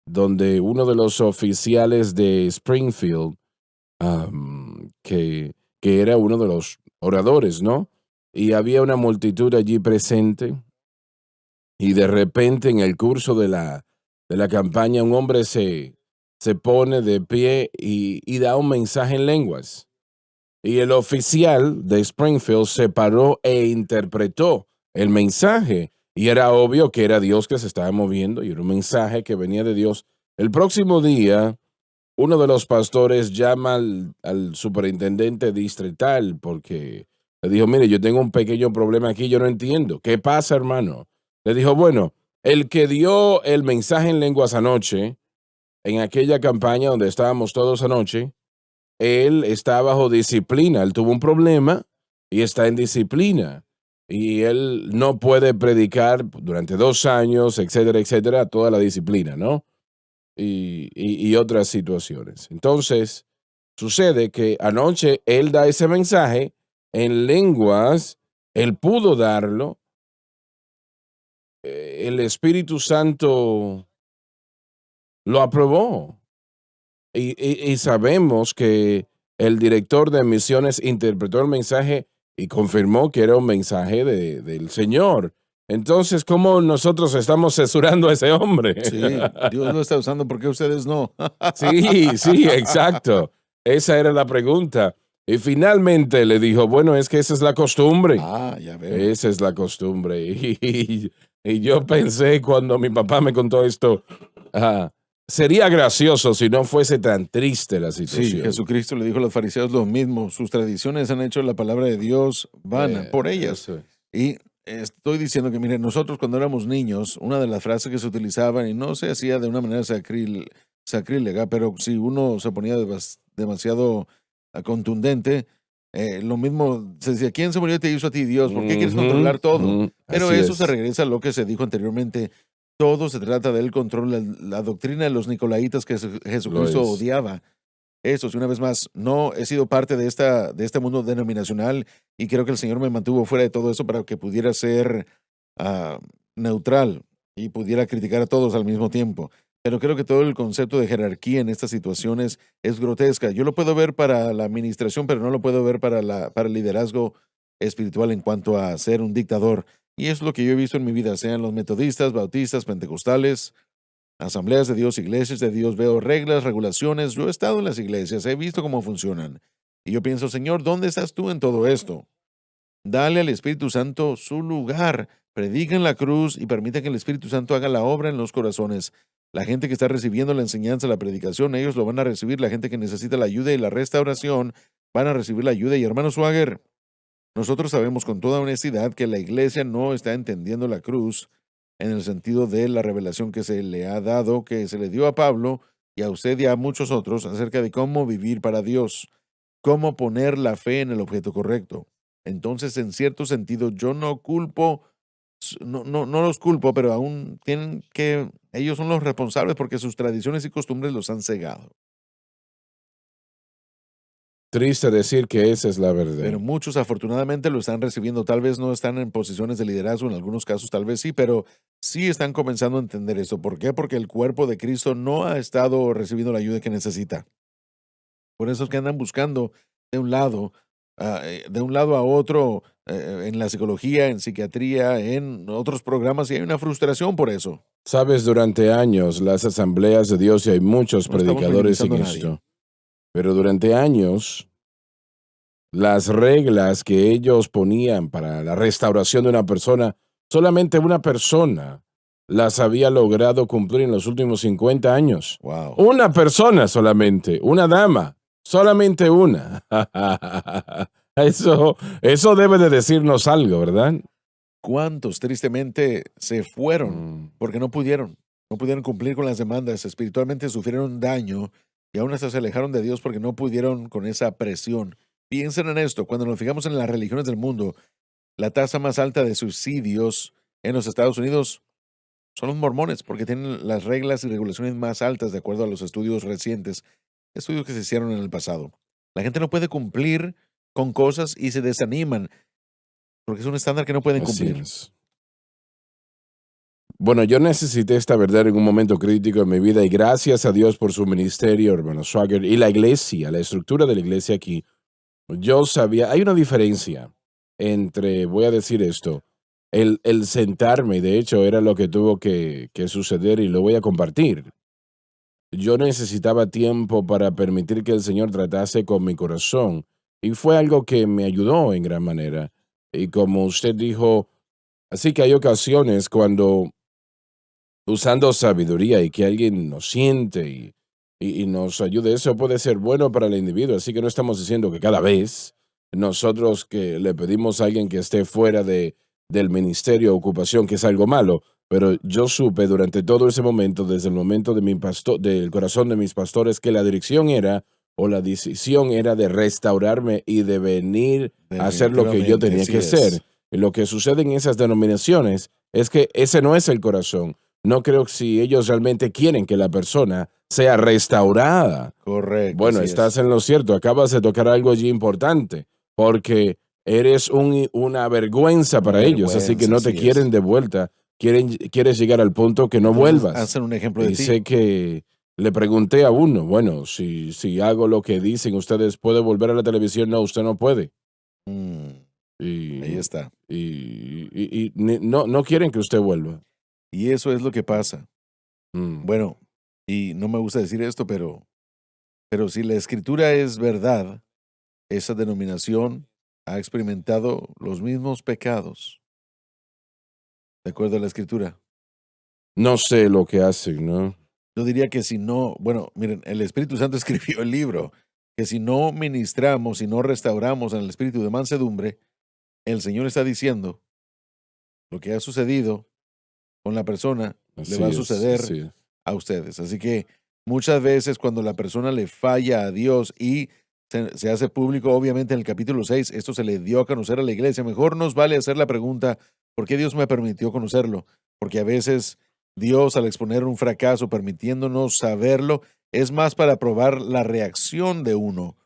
donde uno de los oficiales de Springfield, que era uno de los oradores, ¿no? Y había una multitud allí presente y de repente en el curso de la campaña un hombre se pone de pie y da un mensaje en lenguas. Y el oficial de Springfield se paró e interpretó el mensaje. Y era obvio que era Dios que se estaba moviendo y era un mensaje que venía de Dios. El próximo día, uno de los pastores llama al superintendente distrital porque le dijo, mire, yo tengo un pequeño problema aquí, yo no entiendo. ¿Qué pasa, hermano? Le dijo, bueno, el que dio el mensaje en lenguas anoche, en aquella campaña donde estábamos todos anoche, él está bajo disciplina, él tuvo un problema y está en disciplina. Y él no puede predicar durante 2 años, etcétera, etcétera, toda la disciplina, ¿no? Y otras situaciones. Entonces, sucede que anoche él da ese mensaje en lenguas, él pudo darlo, el Espíritu Santo lo aprobó. Y sabemos que el director de misiones interpretó el mensaje y confirmó que era un mensaje del Señor. Entonces, ¿cómo nosotros estamos censurando a ese hombre? Sí, Dios lo está usando, ¿por qué ustedes no? Sí, exacto. Esa era la pregunta. Y finalmente le dijo, bueno, es que esa es la costumbre. Ya veo. Esa es la costumbre. Y yo pensé cuando mi papá me contó esto, sería gracioso si no fuese tan triste la situación. Sí, Jesucristo le dijo a los fariseos lo mismo. Sus tradiciones han hecho la palabra de Dios vana por ellas. Eso es. Y estoy diciendo que, miren, nosotros cuando éramos niños, una de las frases que se utilizaban, y no se hacía de una manera sacrílega, pero si uno se ponía demasiado contundente, lo mismo se decía, ¿quién se murió y te hizo a ti, Dios? ¿Por qué quieres controlar todo? Pero Así eso es. se regresa a lo que se dijo anteriormente. Todo se trata del control, la doctrina de los nicolaitas que Jesucristo Lo es. odiaba. Eso, y una vez más, no he sido parte de este mundo denominacional y creo que el Señor me mantuvo fuera de todo eso para que pudiera ser neutral y pudiera criticar a todos al mismo tiempo. Pero creo que todo el concepto de jerarquía en estas situaciones es grotesca. Yo lo puedo ver para la administración, pero no lo puedo ver para el liderazgo espiritual en cuanto a ser un dictador. Y es lo que yo he visto en mi vida, sean los metodistas, bautistas, pentecostales, asambleas de Dios, iglesias de Dios, veo reglas, regulaciones. Yo he estado en las iglesias, he visto cómo funcionan. Y yo pienso, Señor, ¿dónde estás tú en todo esto? Dale al Espíritu Santo su lugar. Predica en la cruz y permita que el Espíritu Santo haga la obra en los corazones. La gente que está recibiendo la enseñanza, la predicación, ellos lo van a recibir. La gente que necesita la ayuda y la restauración van a recibir la ayuda. Y hermano Swagger, nosotros sabemos con toda honestidad que la iglesia no está entendiendo la cruz en el sentido de la revelación que se le ha dado, que se le dio a Pablo y a usted y a muchos otros acerca de cómo vivir para Dios, cómo poner la fe en el objeto correcto. Entonces, en cierto sentido, yo no culpo, no los culpo, pero aún ellos son los responsables porque sus tradiciones y costumbres los han cegado. Triste decir que esa es la verdad. Pero muchos afortunadamente lo están recibiendo. Tal vez no están en posiciones de liderazgo, en algunos casos tal vez sí, pero sí están comenzando a entender esto. ¿Por qué? Porque el cuerpo de Cristo no ha estado recibiendo la ayuda que necesita. Por eso es que andan buscando de un lado a otro, en la psicología, en psiquiatría, en otros programas, y hay una frustración por eso. Sabes, durante años las asambleas de Dios, y hay muchos No estamos predicadores en minimizando a nadie. esto, pero durante años las reglas que ellos ponían para la restauración de una persona, solamente una persona las había logrado cumplir en los últimos 50 años. Wow. Una persona solamente, una dama, solamente una. Eso debe de decirnos algo, ¿verdad? ¿Cuántos tristemente se fueron porque no pudieron cumplir con las demandas? Espiritualmente sufrieron daño y aún hasta se alejaron de Dios porque no pudieron con esa presión. Piensen en esto, cuando nos fijamos en las religiones del mundo, la tasa más alta de suicidios en los Estados Unidos son los mormones, porque tienen las reglas y regulaciones más altas de acuerdo a los estudios recientes, estudios que se hicieron en el pasado. La gente no puede cumplir con cosas y se desaniman, porque es un estándar que no pueden Así cumplir. es. Bueno, yo necesité esta verdad en un momento crítico en mi vida y gracias a Dios por su ministerio, hermano Swagger, y la iglesia, la estructura de la iglesia aquí. Yo sabía, hay una diferencia entre, voy a decir esto, el sentarme, de hecho era lo que tuvo que suceder y lo voy a compartir. Yo necesitaba tiempo para permitir que el Señor tratase con mi corazón y fue algo que me ayudó en gran manera. Y como usted dijo, así que hay ocasiones cuando usando sabiduría y que alguien nos siente y nos ayude, eso puede ser bueno para el individuo. Así que no estamos diciendo que cada vez nosotros que le pedimos a alguien que esté fuera del ministerio o ocupación, que es algo malo, pero yo supe durante todo ese momento, desde el momento de del corazón de mis pastores, que la dirección era, o la decisión era de restaurarme y de venir a hacer lo que yo tenía que Definitivamente, así hacer. Y lo que sucede en esas denominaciones es que ese no es el corazón. No creo que si ellos realmente quieren que la persona sea restaurada. Correcto. Bueno, así es. estás en lo cierto. Acabas de tocar algo allí importante, porque eres una vergüenza para ellos, así que no te así quieren es. de vuelta. Quieres llegar al punto que no Entonces, vuelvas. hacen un ejemplo de Y ti. sé que le pregunté a uno, bueno, si hago lo que dicen ustedes, ¿puede volver a la televisión? No, usted no puede. Y, Ahí está. no quieren que usted vuelva. Y eso es lo que pasa. Mm. Bueno, y no me gusta decir esto, pero si la escritura es verdad, esa denominación ha experimentado los mismos pecados. De acuerdo a la escritura. No sé lo que hacen, ¿no? Yo diría que si no, bueno, miren, el Espíritu Santo escribió el libro, que si no ministramos, si no restauramos en el espíritu de mansedumbre, el Señor está diciendo lo que ha sucedido con la persona le va a suceder Así es. a ustedes. Así que muchas veces cuando la persona le falla a Dios y se hace público, obviamente en el capítulo 6, esto se le dio a conocer a la iglesia, mejor nos vale hacer la pregunta, ¿por qué Dios me permitió conocerlo? Porque a veces Dios, al exponer un fracaso, permitiéndonos saberlo, es más para probar la reacción de uno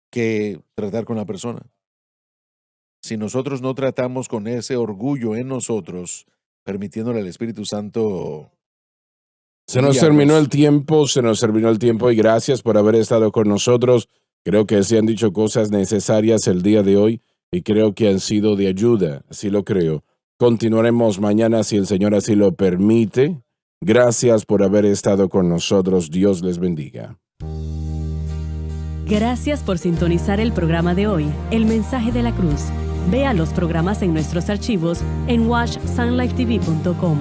que tratar con la persona. Si nosotros no tratamos con ese orgullo en nosotros, permitiéndole al Espíritu Santo. Se nos terminó el tiempo y gracias por haber estado con nosotros. Creo que se han dicho cosas necesarias el día de hoy y creo que han sido de ayuda, así lo creo. Continuaremos mañana si el Señor así lo permite. Gracias por haber estado con nosotros. Dios les bendiga. Gracias por sintonizar el programa de hoy, El Mensaje de la Cruz. Vea los programas en nuestros archivos en watchsunlifetv.com.